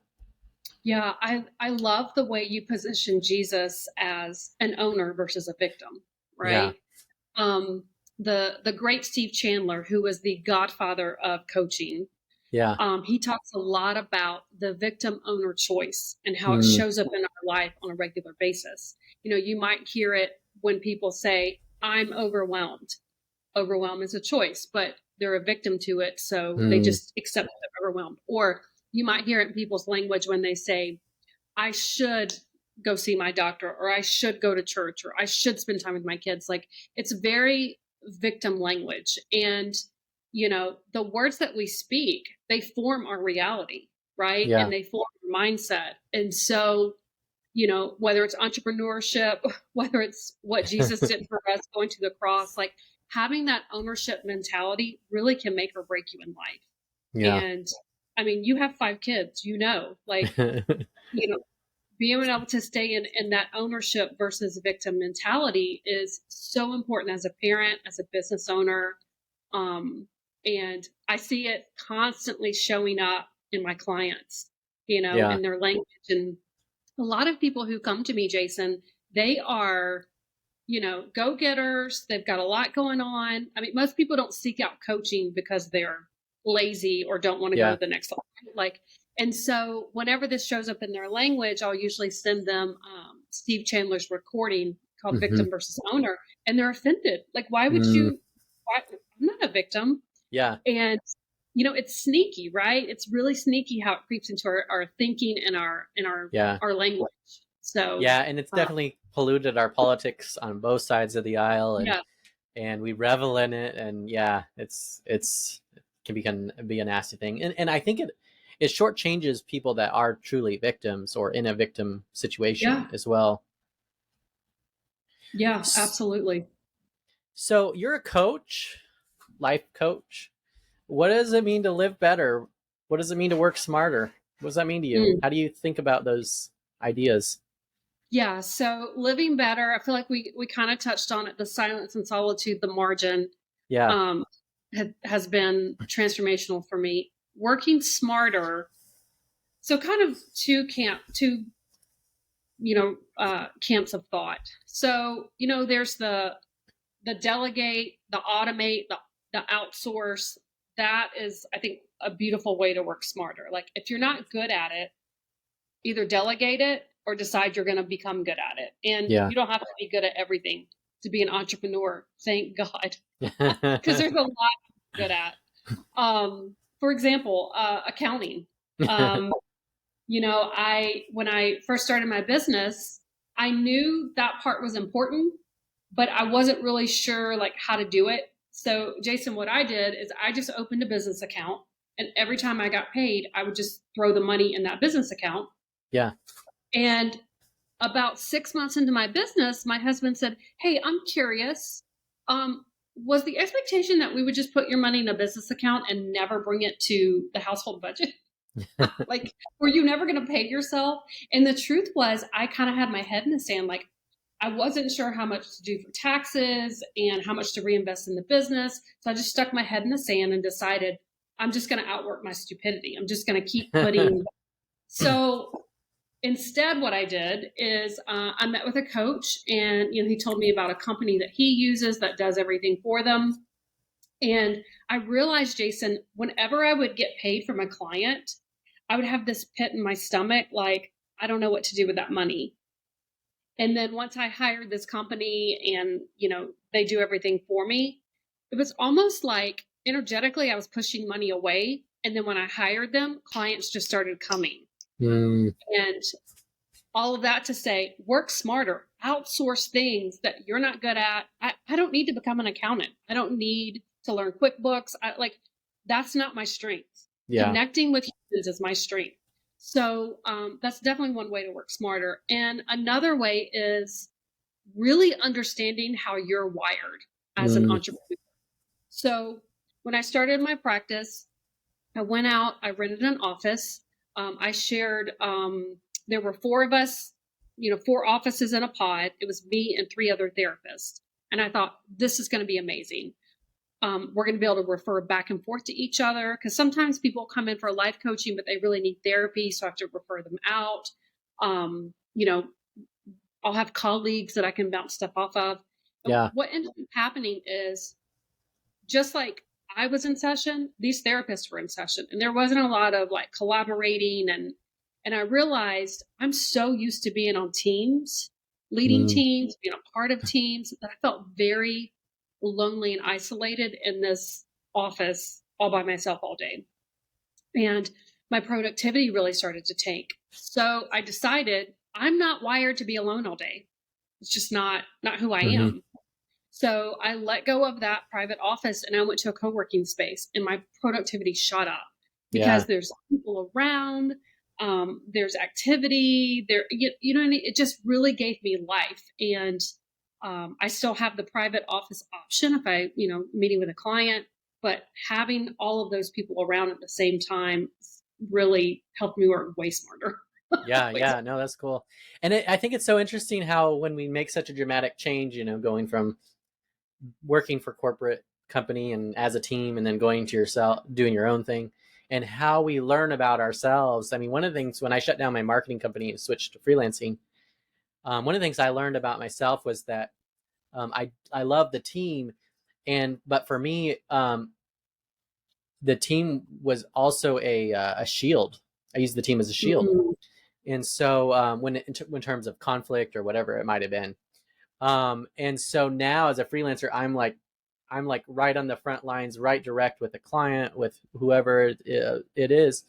Yeah, I love the way you position Jesus as an owner versus a victim, Yeah. right? Um, the great Steve Chandler, who was the godfather of coaching, Yeah. he talks a lot about the victim owner choice and how it Mm, shows up in our life on a regular basis. You might hear it when people say, "I'm overwhelmed." Overwhelm is a choice, but they're a victim to it, so they mm, just accept that they're overwhelmed. Or you might hear it in people's language when they say, I should go see my doctor, or I should go to church, or I should spend time with my kids. Like, it's very victim language. And, the words that we speak, they form our reality, right? yeah. And they form our mindset. And so, whether it's entrepreneurship, whether it's what Jesus did for us going to the cross, like having that ownership mentality really can make or break you in life. Yeah. And I mean, you have 5 kids, like, you know, being able to stay in that ownership versus victim mentality is so important as a parent, as a business owner. Um, and I see it constantly showing up in my clients, Yeah. in their language. And a lot of people who come to me, Jason, they are, go getters. They've got a lot going on. I mean, most people don't seek out coaching because they're lazy or don't want to go to Yeah. the next level. And so whenever this shows up in their language, I'll usually send them Steve Chandler's recording called Hmm. Victim versus Owner, and they're offended. Like, why would Mm, you? Why, I'm not a victim. yeah. And it's sneaky, right? It's really sneaky how it creeps into our thinking and Yeah. our language. So, Yeah, and it's uh, definitely polluted our politics on both sides of the aisle, yeah, and we revel in it, and yeah, it can be a nasty thing, and I think it shortchanges people that are truly victims or in a victim situation yeah, as well. yeah, absolutely. So you're a coach, life coach. What does it mean to live better? What does it mean to work smarter? What does that mean to you? Mm. How do you think about those ideas? Yeah. So living better, I feel like we kind of touched on it. The silence and solitude, the margin, Yeah. um, has been transformational for me. Working smarter. So kind of two camps of thought. So there's the delegate, the automate, the outsource. That is, I think, a beautiful way to work smarter. Like, if you're not good at it, either delegate it or decide you're going to become good at it. And Yeah. you don't have to be good at everything to be an entrepreneur. Thank God, because there's a lot good at. For example, accounting. Um, when I first started my business, I knew that part was important, but I wasn't really sure like how to do it. So, Jason, what I did is I just opened a business account, and every time I got paid, I would just throw the money in that business account. Yeah. And about 6 months into my business, my husband said, "Hey, I'm curious. Was the expectation that we would just put your money in a business account and never bring it to the household budget? Like, were you never going to pay yourself?" And the truth was, I kind of had my head in the sand, like, I wasn't sure how much to do for taxes and how much to reinvest in the business. So I just stuck my head in the sand and decided I'm just going to outwork my stupidity. I'm just going to keep putting. So instead, what I did is I met with a coach, and he told me about a company that he uses that does everything for them. And I realized, Jason, whenever I would get paid from a client, I would have this pit in my stomach, like, I don't know what to do with that money. And then once I hired this company and, they do everything for me, it was almost like energetically I was pushing money away. And then when I hired them, clients just started coming. And all of that to say, work smarter, outsource things that you're not good at. I don't need to become an accountant. I don't need to learn QuickBooks. That's not my strength. Yeah. Connecting with humans is my strength. So that's definitely one way to work smarter. And another way is really understanding how you're wired as an entrepreneur. So when I started my practice, I went out, I rented an office. I shared, there were 4 of us, 4 offices in a pod. It was me and 3 other therapists. And I thought, this is going to be amazing. We're going to be able to refer back and forth to each other, because sometimes people come in for life coaching, but they really need therapy. So I have to refer them out. I'll have colleagues that I can bounce stuff off of. Yeah. What ended up happening is, just like I was in session, these therapists were in session, and there wasn't a lot of like collaborating. And I realized I'm so used to being on teams, leading teams, being a part of teams, that I felt very lonely and isolated in this office all by myself all day. And my productivity really started to tank. So I decided I'm not wired to be alone all day. It's just not who I am. So I let go of that private office and I went to a co-working space, and my productivity shot up because there's people around, there's activity there, it just really gave me life. And I still have the private office option if I, meeting with a client, but having all of those people around at the same time really helped me work way smarter. Yeah. No, that's cool. And I think it's so interesting how when we make such a dramatic change, going from working for corporate company and as a team, and then going to yourself, doing your own thing, and how we learn about ourselves. I mean, one of the things when I shut down my marketing company and switched to freelancing, one of the things I learned about myself was that I love the team, but for me, the team was also a shield. I used the team as a shield, and so in terms of conflict or whatever it might have been, and so now as a freelancer, I'm like right on the front lines, right direct with the client, with whoever it is.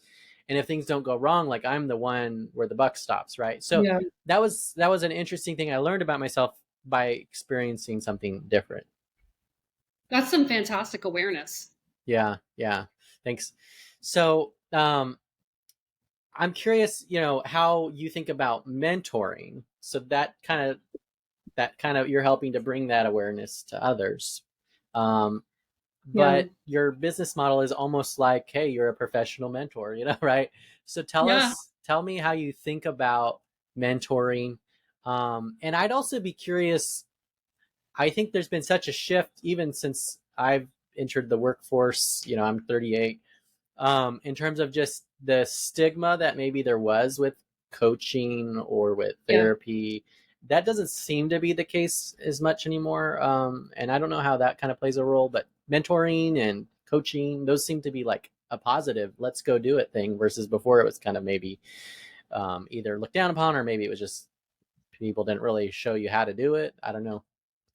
And if things don't go wrong, like I'm the one where the buck stops, right? So that was an interesting thing I learned about myself by experiencing something different. That's some fantastic awareness. Yeah. Thanks. So I'm curious, how you think about mentoring. So that kind of you're helping to bring that awareness to others. But your business model is almost like, hey, you're a professional mentor, right? So tell me how you think about mentoring. And I'd also be curious, I think there's been such a shift even since I've entered the workforce, I'm 38, in terms of just the stigma that maybe there was with coaching or with therapy. That doesn't seem to be the case as much anymore. And I don't know how that kind of plays a role, but mentoring and coaching, those seem to be like a positive, let's go do it thing, versus before it was kind of maybe either looked down upon, or maybe it was just people didn't really show you how to do it. I don't know.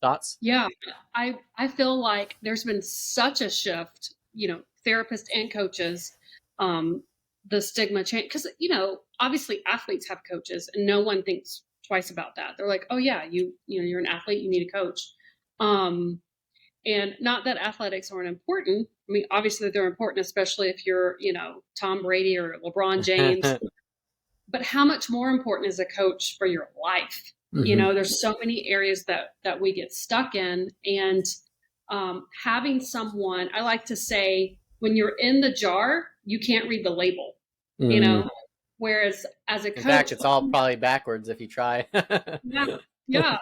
Thoughts? Yeah, I feel like there's been such a shift, therapists and coaches, the stigma change, because, obviously athletes have coaches and no one thinks twice about that. They're like, oh yeah, you're an athlete, you need a coach. And not that athletics aren't important. I mean, obviously they're important, especially if you're, Tom Brady or LeBron James, but how much more important is a coach for your life? There's so many areas that we get stuck in, and having someone, I like to say, when you're in the jar, you can't read the label, whereas as a coach, in fact, it's all probably backwards if you try. Yeah,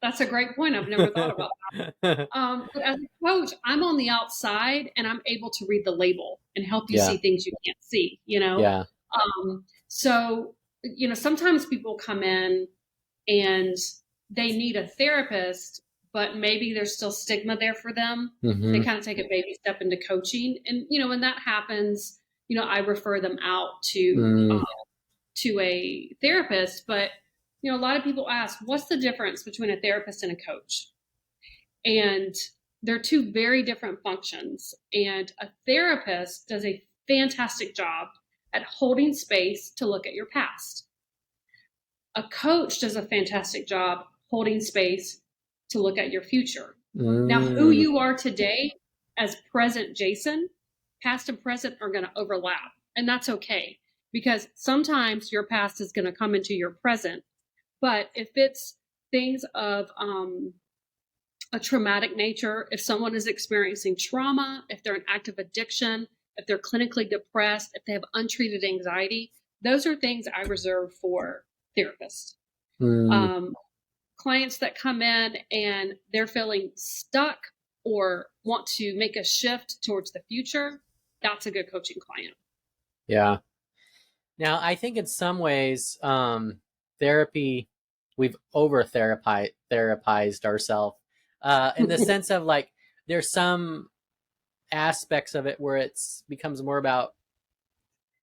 that's a great point. I've never thought about but as a coach, I'm on the outside and I'm able to read the label and help you Yeah. see things you can't see, you know? Yeah. So, sometimes people come in and they need a therapist, but maybe there's still stigma there for them. They Hmm. kind of take a baby step into coaching. And, when that happens, I refer them out Mm, to a therapist. But, a lot of people ask, what's the difference between a therapist and a coach? And they're two very different functions. And a therapist does a fantastic job at holding space to look at your past. A coach does a fantastic job holding space to look at your future. Now, who mm, you are today as present Jason, past and present are going to overlap. And that's okay because sometimes your past is going to come into your present. But if it's things of a traumatic nature, if someone is experiencing trauma, if they're in active addiction, if they're clinically depressed, if they have untreated anxiety, those are things I reserve for therapists. mm. Um, Clients that come in and they're feeling stuck or want to make a shift towards the future, that's a good coaching client. Yeah. Now, I think in some ways, therapy, we've over therapized ourselves, in the sense of like, there's some aspects of it where it's becomes more about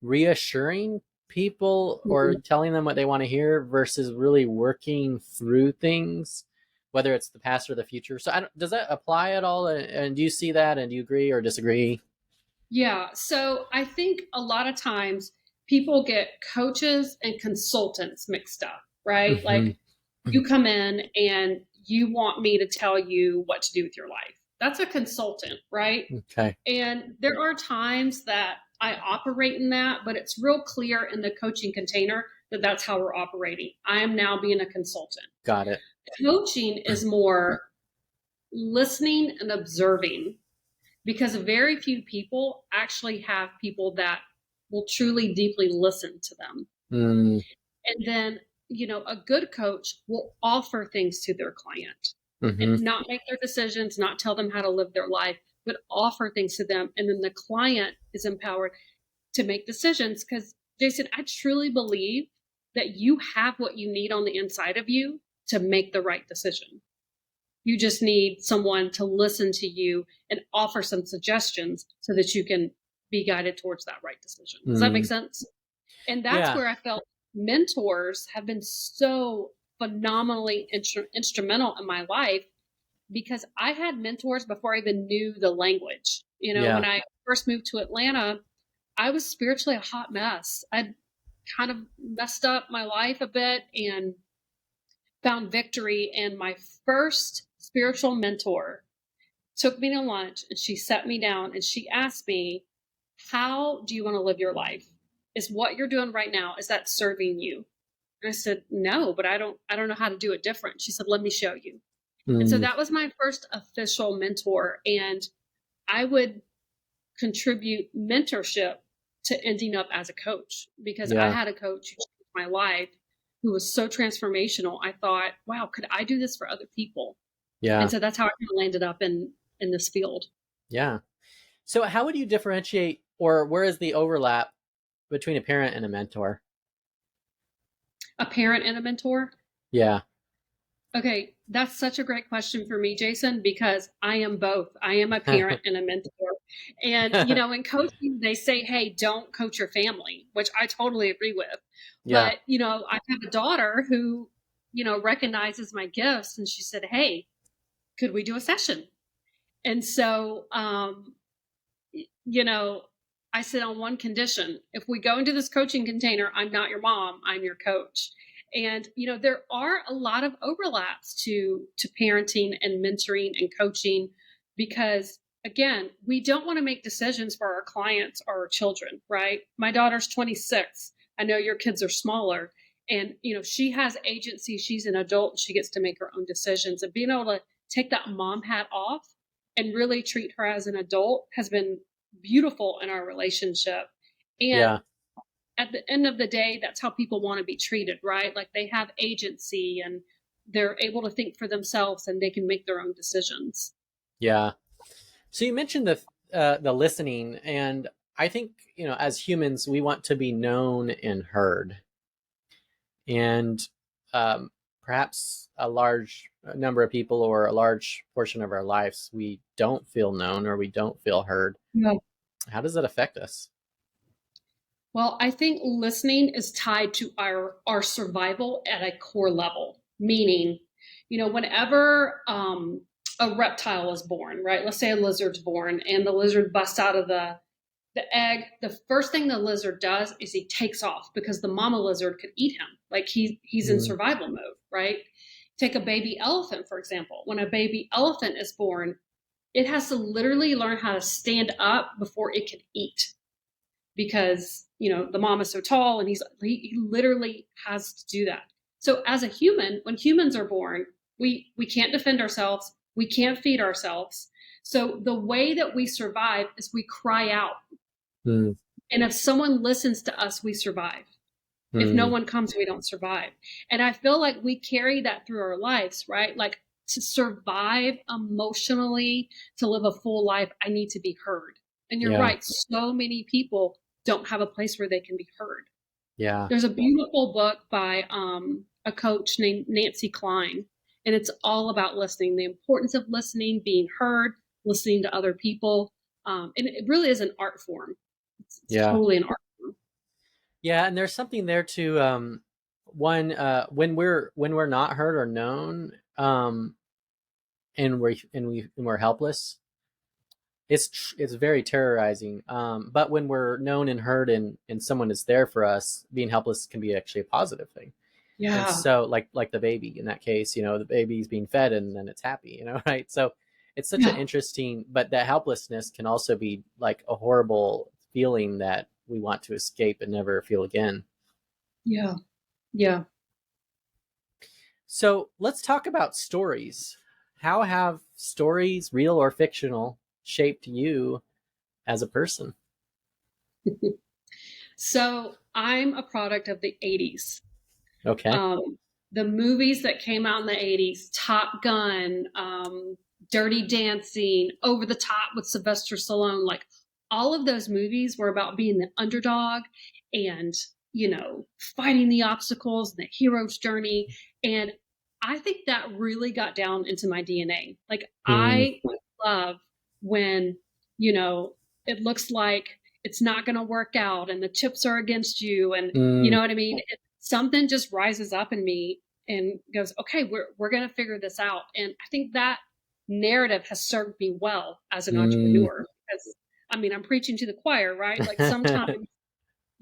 reassuring people or telling them what they want to hear versus really working through things, whether it's the past or the future. So, does that apply at all? And do you see that? And do you agree or disagree? Yeah. So I think a lot of times people get coaches and consultants mixed up, right? Hmm. Like you come in and you want me to tell you what to do with your life. That's a consultant, right? Okay, And there are times that I operate in that, but it's real clear in the coaching container that that's how we're operating. I am now being a consultant. got it. Coaching is more listening and observing because very few people actually have people that will truly deeply listen to them. Mm, And then, a good coach will offer things to their client and hmm. not make their decisions, not tell them how to live their life, but offer things to them. And then the client is empowered to make decisions. Because, Jason, I truly believe that you have what you need on the inside of you to make the right decision. You just need someone to listen to you and offer some suggestions so that you can be guided towards that right decision. Does that make Mm, sense? And that's yeah. where I felt mentors have been so phenomenally instrumental in my life because I had mentors before I even knew the language. When Yeah. I first moved to Atlanta, I was spiritually a hot mess. I'd kind of messed up my life a bit and found victory. And my first spiritual mentor took me to lunch and she sat me down and she asked me, how do you want to live your life? Is what you're doing right now, is that serving you? And I said, no, but I don't know how to do it different. She said, let me show you. And so Mm, that was my first official mentor. And I would contribute mentorship to ending up as a coach because I yeah. had a coach who changed my life who was so transformational. I thought, wow, could I do this for other people? And Yeah. so that's how I kind of landed up in this field. Yeah. So, how would you differentiate, or where is the overlap between a parent and a mentor? A parent and a mentor. Yeah. Okay, that's such a great question for me, Jason, because I am both. I am a parent and a mentor. And, in coaching, they say, hey, don't coach your family, which I totally agree with. Yeah. But, I have a daughter who, recognizes my gifts and she said, hey, could we do a session? And so, you know, I said on one condition, if we go into this coaching container, I'm not your mom, I'm your coach. And there are a lot of overlaps to parenting and mentoring and coaching because again, we don't want to make decisions for our clients or our children, right? My daughter's 26. I know your kids are smaller and she has agency, she's an adult, she gets to make her own decisions and being able to take that mom hat off and really treat her as an adult has been beautiful in our relationship. And Yeah. at the end of the day, that's how people want to be treated, right? Like they have agency and they're able to think for themselves and they can make their own decisions. Yeah. So you mentioned the listening, and I think, you know, as humans, we want to be known and heard, and um, perhaps a large number of people or a large portion of our lives, we don't feel known or we don't feel heard. Yeah. How does that affect us? Well, I think listening is tied to our survival at a core level, meaning, whenever a reptile is born, right? Let's say a lizard's born and the lizard busts out of the egg. The first thing the lizard does is he takes off because the mama lizard could eat him. Like he's in Mm, survival mode, right? Take a baby elephant, for example. When a baby elephant is born, it has to literally learn how to stand up before it can eat because the mom is so tall and he literally has to do that. So as a human, when humans are born, we can't defend ourselves, we can't feed ourselves. So the way that we survive is we cry out. mm, And if someone listens to us, we survive. If no mm. one comes, we don't survive. And I feel like we carry that through our lives, right? Like to survive emotionally, to live a full life, I need to be heard. And you're Yeah, right, so many people don't have a place where they can be heard. yeah, There's a beautiful book by a coach named Nancy Klein, and it's all about listening, the importance of listening, being heard, listening to other people. And it really is an art form. It's yeah, totally an art form. yeah. And there's something there to one when we're not heard or known, and we're helpless. It's very terrorizing. But when we're known and heard, and someone is there for us, being helpless can be actually a positive thing. And Yeah. so, like the baby in that case, the baby's being fed and then it's happy, right? So it's such an Yeah. interesting, but that helplessness can also be like a horrible feeling that we want to escape and never feel again. Yeah. Yeah. So let's talk about stories. How have stories, real or fictional, shaped you as a person? So I'm a product of the 80s. Okay. Um, the movies that came out in the 80s, Top Gun, Dirty Dancing, Over the Top with Sylvester Stallone, like all of those movies were about being the underdog and, fighting the obstacles, the hero's journey. And I think that really got down into my DNA. Like, Mm, I love when, it looks like it's not going to work out and the chips are against you. And you mm, know what I mean? Something just rises up in me and goes, okay, we're going to figure this out. And I think that narrative has served me well as an mm. entrepreneur because I'm preaching to the choir, right? Like sometimes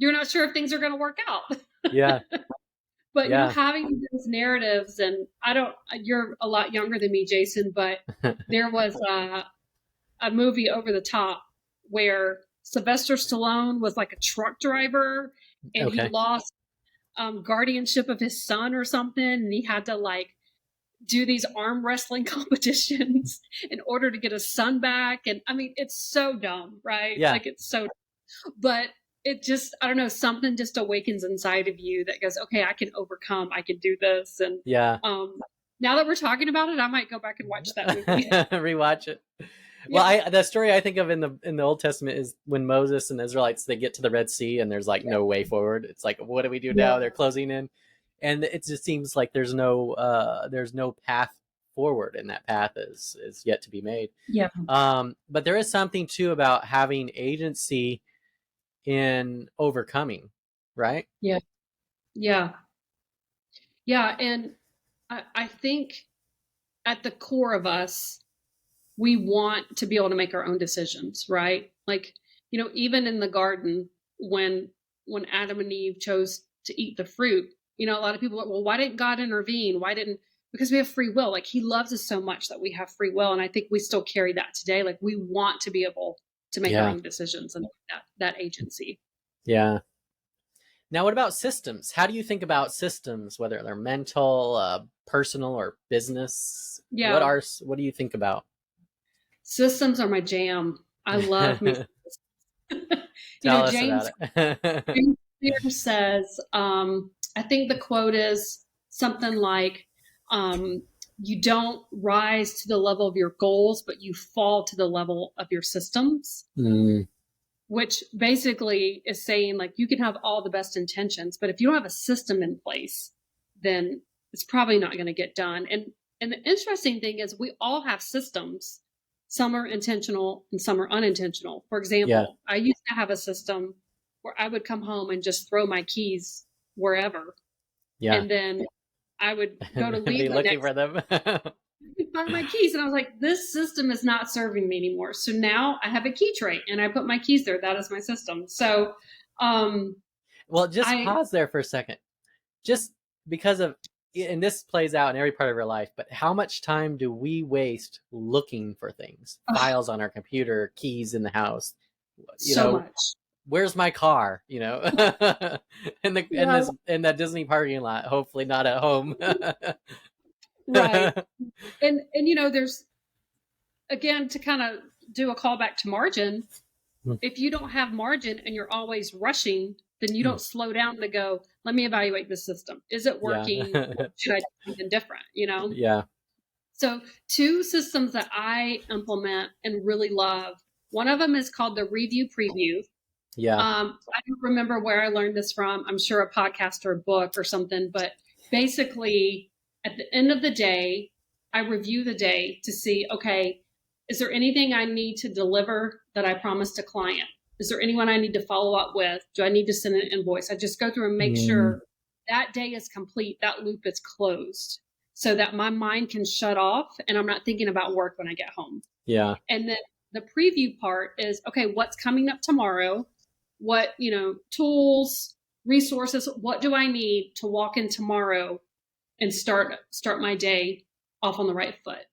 you're not sure if things are going to work out, Yeah, but yeah. having those narratives, and you're a lot younger than me, Jason, but there was a movie Over the Top where Sylvester Stallone was like a truck driver and he Okay. lost guardianship of his son or something, and he had to like do these arm wrestling competitions in order to get his son back. And it's so dumb, right? Yeah, Like it's so, but it just, I don't know, something just awakens inside of you that goes, okay, I can overcome, I can do this. And yeah. um, now that we're talking about it, I might go back and watch that movie. Rewatch it. Well, Yeah. the story I think of in the Old Testament is when Moses and the Israelites, they get to the Red Sea and there's like no way forward. It's like, what do we do Yeah. now? They're closing in, and it just seems like there's no path forward, and that path is yet to be made. Yeah. But there is something too about having agency in overcoming, right? Yeah. Yeah. Yeah. And I think at the core of us, we want to be able to make our own decisions, right? Like, even in the garden, when Adam and Eve chose to eat the fruit, a lot of people are, well, why didn't God intervene? Why didn't Because we have free will. Like he loves us so much that we have free will. And I think we still carry that today. Like we want to be able to make our Yeah, own decisions and that agency. yeah. Now, what about systems? How do you think about systems, whether they're mental, personal, or business? Yeah. What do you think about? Systems are my jam. I love me. Tell us James about it. Clear says, I think the quote is something like, You don't rise to the level of your goals, but you fall to the level of your systems, which basically is saying like you can have all the best intentions, but if you don't have a system in place, then it's probably not going to get done. And the interesting thing is we all have systems. Some are intentional and some are unintentional. For example, I used to have a system where I would come home and just throw my keys wherever. And then I would go to leave be looking for them. find my keys. And I was like, this system is not serving me anymore. So now I have a key tray and I put my keys there. That is my system. So, well, just pause there for a second. Just because of, and this plays out in every part of our life, but how much time do we waste looking for things? Files on our computer, keys in the house, much. Where's my car? In that Disney parking lot, hopefully not at home. Right. And there's, again, to kind of do a callback to margin, if you don't have margin and you're always rushing, then you don't slow down to go, let me evaluate this system. Is it working? Should I do something different? Yeah. So 2 systems that I implement and really love, one of them is called the review preview. Yeah. I don't remember where I learned this from. I'm sure a podcast or a book or something, but basically at the end of the day, I review the day to see, okay, is there anything I need to deliver that I promised a client? Is there anyone I need to follow up with? Do I need to send an invoice? I just go through and make sure that day is complete, that loop is closed, so that my mind can shut off and I'm not thinking about work when I get home. Yeah. And then the preview part is, okay, what's coming up tomorrow? What, tools, resources, what do I need to walk in tomorrow and start my day off on the right foot?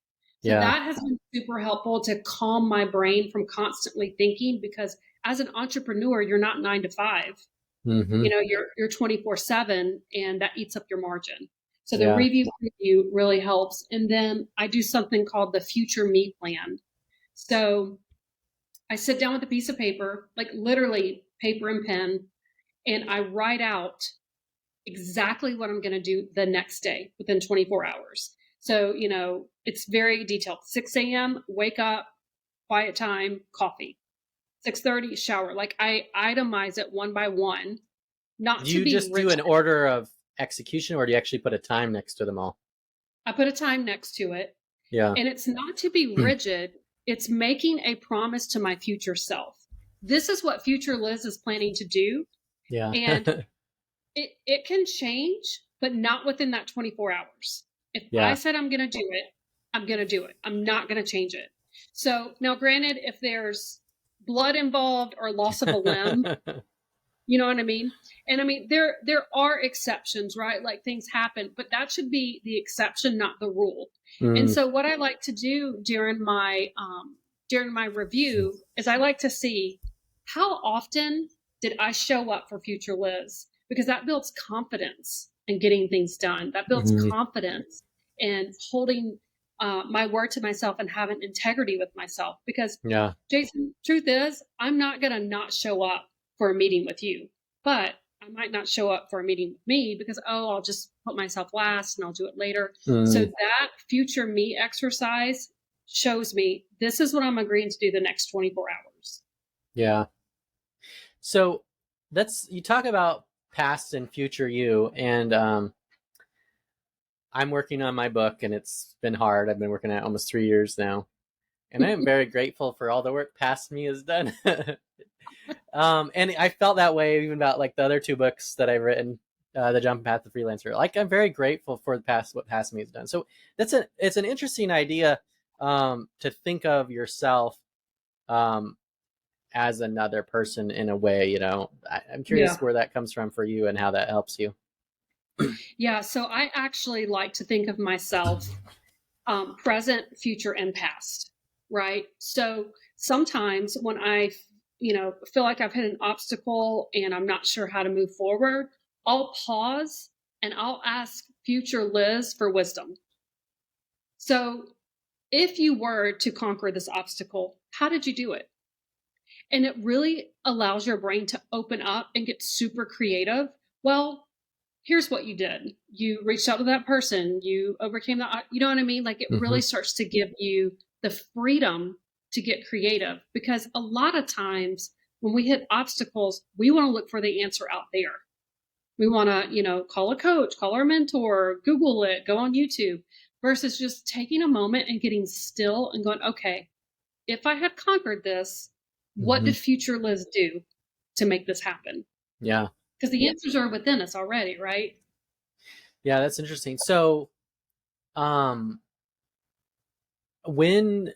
So that has been super helpful to calm my brain from constantly thinking, because as an entrepreneur, you're not 9 to 5. You're 24/7, and that eats up your margin. So the review preview really helps. And then I do something called the future me plan. So I sit down with a piece of paper, like literally paper and pen, and I write out exactly what I'm going to do the next day within 24 hours. So, it's very detailed. 6 a.m., wake up, quiet time, coffee. 6:30, shower. Like I itemize it one by one. Do you just do an order of execution, or do you actually put a time next to them all? I put a time next to it. Yeah. And it's not to be rigid. It's making a promise to my future self. This is what future Liz is planning to do. Yeah. And it can change, but not within that 24 hours. If I said I'm going to do it, I'm going to do it. I'm not going to change it. So now, granted, if there's blood involved or loss of a limb, you know what I mean? And I mean, there are exceptions, right? Like things happen, but that should be the exception, not the rule. And so what I like to do during my review is I like to see how often did I show up for future Liz, because that builds confidence in getting things done. That builds confidence in holding my word to myself and having integrity with myself. Because Jason, truth is, I'm not going to not show up for a meeting with you, but I might not show up for a meeting with me because, I'll just put myself last and I'll do it later. So that future me exercise shows me this is what I'm agreeing to do the next 24 hours. Yeah. So you talk about past and future you, and I'm working on my book, and it's been hard. I've been working at it almost 3 years now, and I am very grateful for all the work past me has done. And I felt that way even about like the other 2 books that I've written, The Jump Path to Freelancer. Like I'm very grateful for what past me has done. So it's an interesting idea to think of yourself as another person in a way. I'm curious where that comes from for you and how that helps you. Yeah, so I actually like to think of myself present, future, and past, right? So sometimes when I feel like I've hit an obstacle and I'm not sure how to move forward, I'll pause and I'll ask future Liz for wisdom. So if you were to conquer this obstacle, how did you do it? And it really allows your brain to open up and get super creative. Well, here's what you did. You reached out to that person, you overcame that, you know what I mean? Like it Mm-hmm. really starts to give you the freedom to get creative, because a lot of times when we hit obstacles, we want to look for the answer out there. We want to, call a coach, call our mentor, Google it, go on YouTube, versus just taking a moment and getting still and going, okay, if I had conquered this, what Mm-hmm. did future Liz do to make this happen? Yeah. Because the answers are within us already, right? Yeah, that's interesting. So, um, when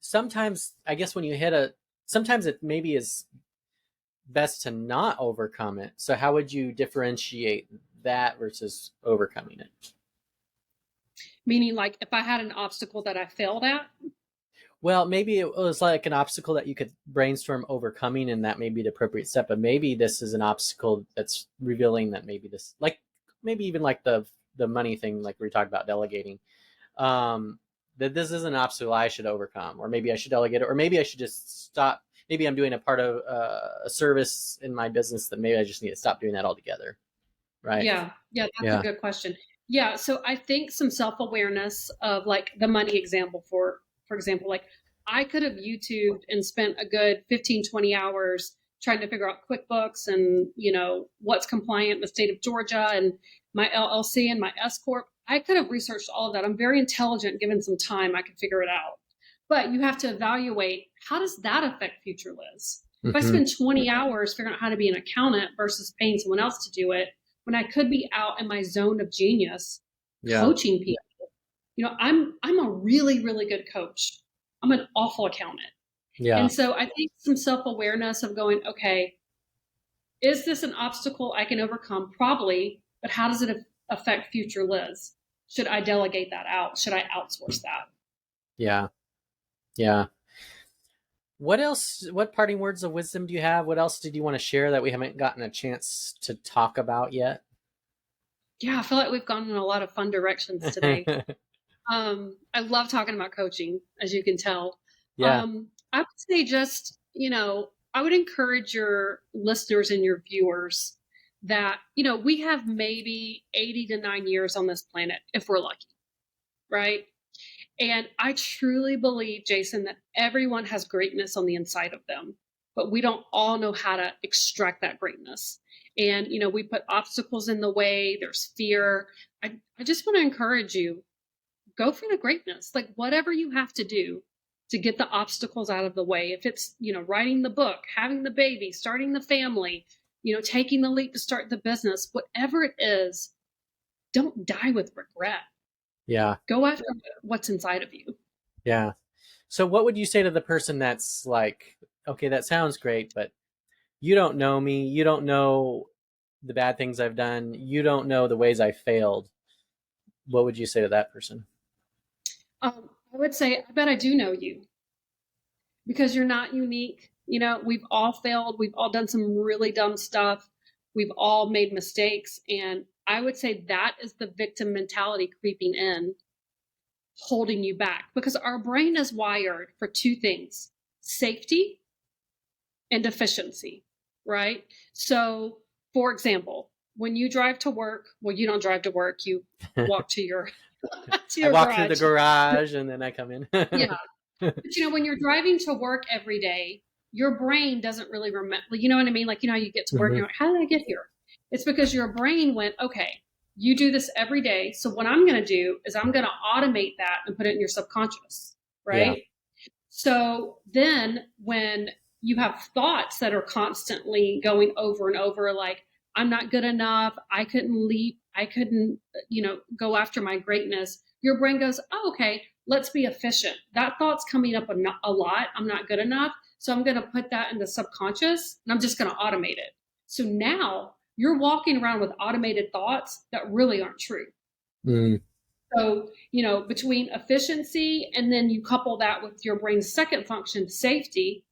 sometimes I guess when you hit a sometimes it maybe is best to not overcome it. So how would you differentiate that versus overcoming it? Meaning, like, if I had an obstacle that I failed at, Well, maybe it was like an obstacle that you could brainstorm overcoming, and that may be the appropriate step. But maybe this is an obstacle that's revealing that maybe this, like, maybe even like the money thing, like we talked about delegating, that this is an obstacle I should overcome, or maybe I should delegate it, or maybe I should just stop. Maybe I'm doing a part of a service in my business that maybe I just need to stop doing that altogether. Right? yeah, that's a Yeah. good question. Yeah, so I think some self-awareness of, like, the money example, for example, like, I could have YouTubed and spent a good 15, 20 hours trying to figure out QuickBooks and, what's compliant in the state of Georgia and my LLC and my S corp. I could have researched all of that. I'm very intelligent. Given some time, I could figure it out. But you have to evaluate, how does that affect future Liz? If I Mm-hmm. spend 20 hours figuring out how to be an accountant versus paying someone else to do it, when I could be out in my zone of genius Yeah. coaching people. I'm a really, really good coach. I'm an awful accountant. Yeah. And so I think some self-awareness of going, okay, is this an obstacle I can overcome? Probably, but how does it affect future Liz? Should I delegate that out? Should I outsource that? Yeah. Yeah. What else? What parting words of wisdom do you have? What else did you want to share that we haven't gotten a chance to talk about yet? Yeah, I feel like we've gone in a lot of fun directions today. I love talking about coaching, as you can tell. Yeah. I would say just, I would encourage your listeners and your viewers that, we have maybe 80 to 9 years on this planet if we're lucky, right? And I truly believe, Jason, that everyone has greatness on the inside of them, but we don't all know how to extract that greatness. And, we put obstacles in the way, there's fear. I just want to encourage you, go for the greatness. Like, whatever you have to do to get the obstacles out of the way. If it's, writing the book, having the baby, starting the family, taking the leap to start the business, whatever it is, don't die with regret. Yeah. Go after what's inside of you. Yeah. So what would you say to the person that's like, okay, that sounds great, but you don't know me, you don't know the bad things I've done, you don't know the ways I failed. What would you say to that person? I would say, I bet I do know you, because you're not unique. We've all failed. We've all done some really dumb stuff. We've all made mistakes. And I would say that is the victim mentality creeping in, holding you back, because our brain is wired for two things: safety and efficiency, right? So, for example, when you drive to work, well, you don't drive to work, you walk to your to I your walk through the garage. garage and then I come in. Yeah. But when you're driving to work every day, your brain doesn't really remember. You know what I mean? Like, how you get to work, and Mhm. you're like, how did I get here? It's because your brain went, okay, you do this every day. So what I'm going to do is I'm going to automate that and put it in your subconscious, Yeah. right? So then when you have thoughts that are constantly going over and over, like, I'm not good enough, I couldn't leap, I couldn't, go after my greatness, your brain goes, oh, okay, let's be efficient. That thought's coming up a lot. I'm not good enough. So I'm going to put that in the subconscious and I'm just going to automate it. So now you're walking around with automated thoughts that really aren't true. Mm. So, between efficiency and then you couple that with your brain's second function, safety.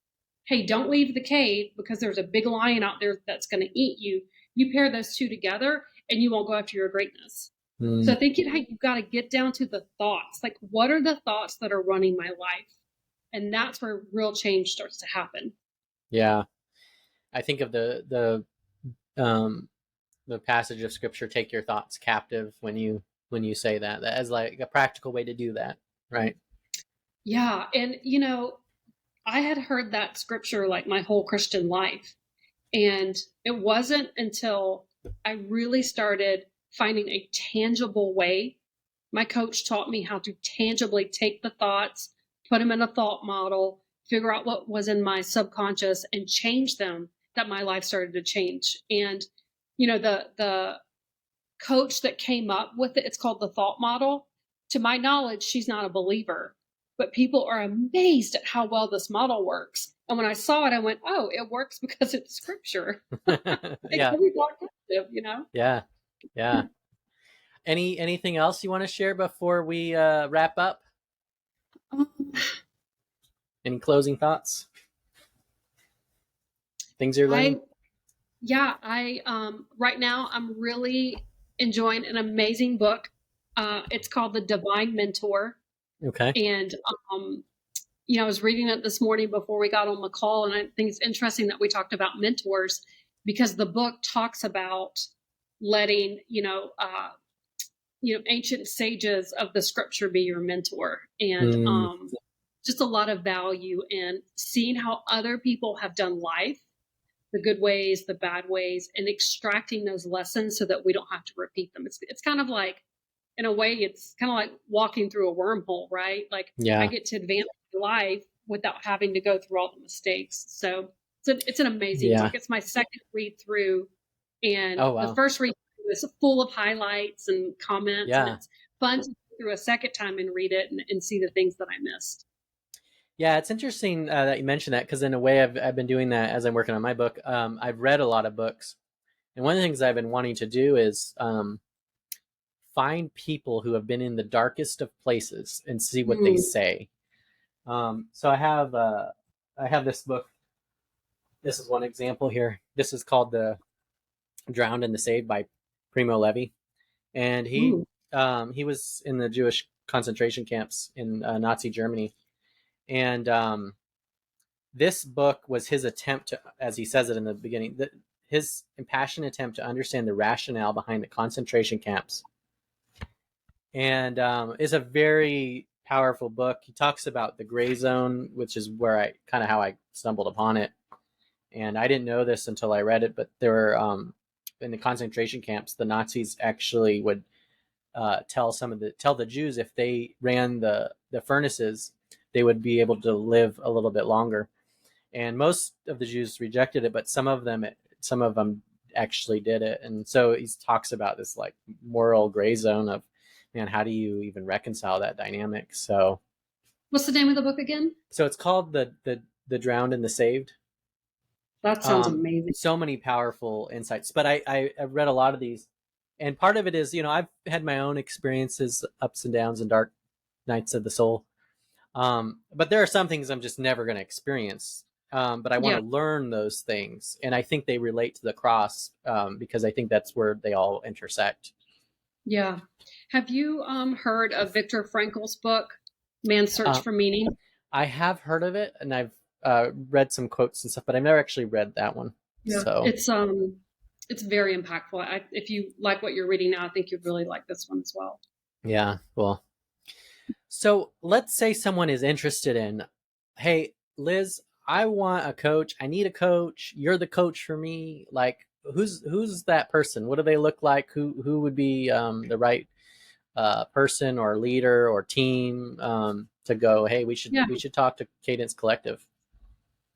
Hey, don't leave the cave because there's a big lion out there that's going to eat you. You pair those two together and you won't go after your greatness. So I Mm. think you've got to get down to the thoughts. Like, what are the thoughts that are running my life? And that's where real change starts to happen. Yeah. I think of the the passage of scripture, take your thoughts captive, when you say that as like a practical way to do that, right? Yeah. And, I had heard that scripture like my whole Christian life. And it wasn't until I really started finding a tangible way. My coach taught me how to tangibly take the thoughts, put them in a thought model, figure out what was in my subconscious and change them, that my life started to change. And, the coach that came up with it, it's called the thought model. To my knowledge, she's not a believer, but people are amazed at how well this model works. And when I saw it, I went, oh, it works because it's scripture. Take Yeah. every thought captive, Yeah. Yeah. Anything else you want to share before we wrap up? Um, Any closing thoughts? Things you're learning? I right now I'm really enjoying an amazing book. It's called The Divine Mentor. Okay. And I was reading it this morning before we got on the call, and I think it's interesting that we talked about mentors, because the book talks about letting ancient sages of the scripture be your mentor, and just a lot of value in seeing how other people have done life, the good ways, the bad ways, and extracting those lessons so that we don't have to repeat them. It's kind of like, in a way, it's kind of like walking through a wormhole, right? Like, I Yeah. get to advance life without having to go through all the mistakes. So it's an amazing Yeah. book. It's my second read through, and Oh, the wow. first read through is full of highlights and comments, and Yeah. it's fun to go through a second time and read it and see the things that I missed. Yeah, it's interesting that you mentioned that, because in a way I've been doing that as I'm working on my book. I've read a lot of books, and one of the things I've been wanting to do is find people who have been in the darkest of places and see what they Mm. say. So I have this book. This is one example here. This is called "The Drowned and the Saved" by Primo Levi, and Ooh. he was in the Jewish concentration camps in Nazi Germany, and this book was his attempt to, as he says it in the beginning, his impassioned attempt to understand the rationale behind the concentration camps, and is a very powerful book. He talks about the gray zone, which is where I kind of how I stumbled upon it, and I didn't know this until I read it. But there were in the concentration camps, the Nazis actually would tell the Jews, if they ran the furnaces, they would be able to live a little bit longer. And most of the Jews rejected it, but some of them actually did it. And so he talks about this like moral gray zone of, man, how do you even reconcile that dynamic? So What's the name of the book again? it's called the Drowned and the Saved. That sounds amazing. So many powerful insights, but I've read a lot of these, and part of it is, I've had my own experiences, ups and downs and dark nights of the soul. But there are some things I'm just never going to experience. But I want Yeah. to learn those things, and I think they relate to the cross, because I think that's where they all intersect. Yeah. Have you heard of Viktor Frankl's book, Man's Search for Meaning? I have heard of it, and I've read some quotes and stuff, but I've never actually read that one. Yeah. So It's very impactful. If you like what you're reading now, I think you'd really like this one as well. yeah, well, so let's say someone is interested in, hey, Liz, I want a coach. I need a coach. You're the coach for me. Like, who's that person? What do they look like? Who would be the right person or leader or team to go, hey, we Yeah. should talk to Cadence Collective?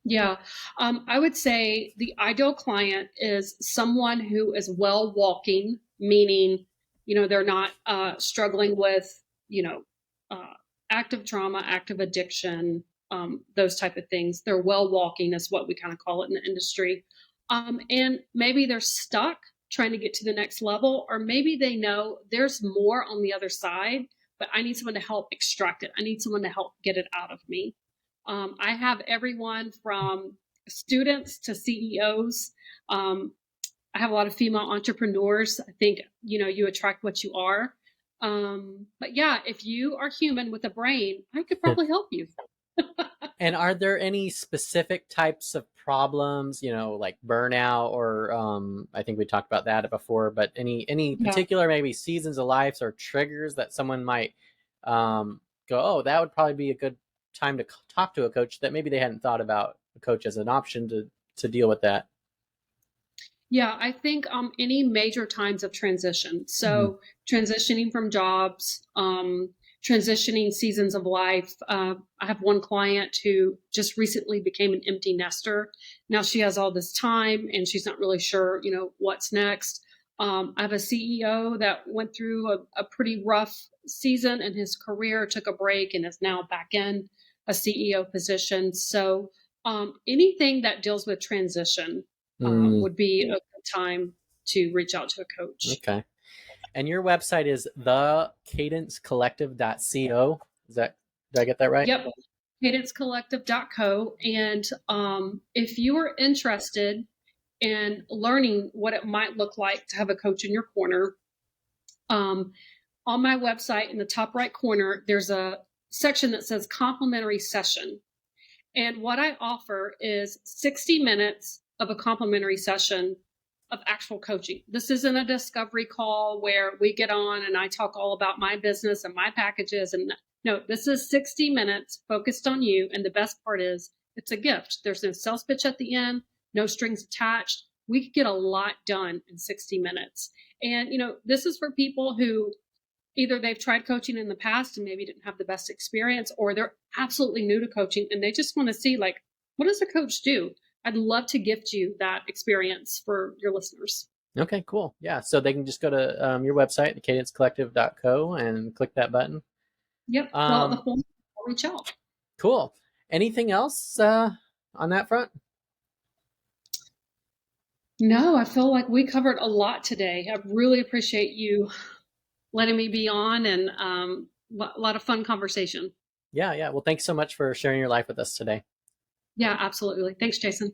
Yeah. I would say the ideal client is someone who is well walking, meaning, they're not struggling with, uh, active trauma, active addiction, those type of things. They're well walking is what we kind of call it in the industry. And maybe they're stuck trying to get to the next level, or maybe they know there's more on the other side, but I need someone to help extract it. I need someone to help get it out of me. I have everyone from students to CEOs. I have a lot of female entrepreneurs. I think, you attract what you are. But yeah, if you are human with a brain, I could probably help you. And are there any specific types of problems, like burnout, or I think we talked about that before, but any Yeah. particular maybe seasons of life or triggers that someone might go, oh, that would probably be a good time to talk to a coach, that maybe they hadn't thought about a coach as an option to deal with that? Yeah, I think any major times of transition. Mm-hmm. So transitioning from jobs, transitioning seasons of life. I have one client who just recently became an empty nester. Now she has all this time and she's not really sure, what's next. I have a CEO that went through a pretty rough season in his career, took a break, and is now back in a CEO position. So anything that deals with transition Mm, would be a good time to reach out to a coach. okay. And your website is thecadencecollective.co. Did I get that right? Yep, cadencecollective.co. And if you are interested in learning what it might look like to have a coach in your corner, um, on my website in the top right corner, there's a section that says complimentary session. And what I offer is 60 minutes of a complimentary session of actual coaching. This isn't a discovery call where we get on and I talk all about my business and my packages. And no, this is 60 minutes focused on you. And the best part is it's a gift. There's no sales pitch at the end, no strings attached. We could get a lot done in 60 minutes. And, this is for people who either they've tried coaching in the past and maybe didn't have the best experience, or they're absolutely new to coaching and they just want to see, like, what does a coach do? I'd love to gift you that experience for your listeners. Okay, cool. Yeah, so they can just go to your website, cadencecollective.co, and click that button. Yep. Fill out the Um, form, reach out. cool. Anything else on that front? No, I feel like we covered a lot today. I really appreciate you letting me be on, and a lot of fun conversation. Yeah, yeah. Well, thanks so much for sharing your life with us today. Yeah, absolutely. Thanks, Jason.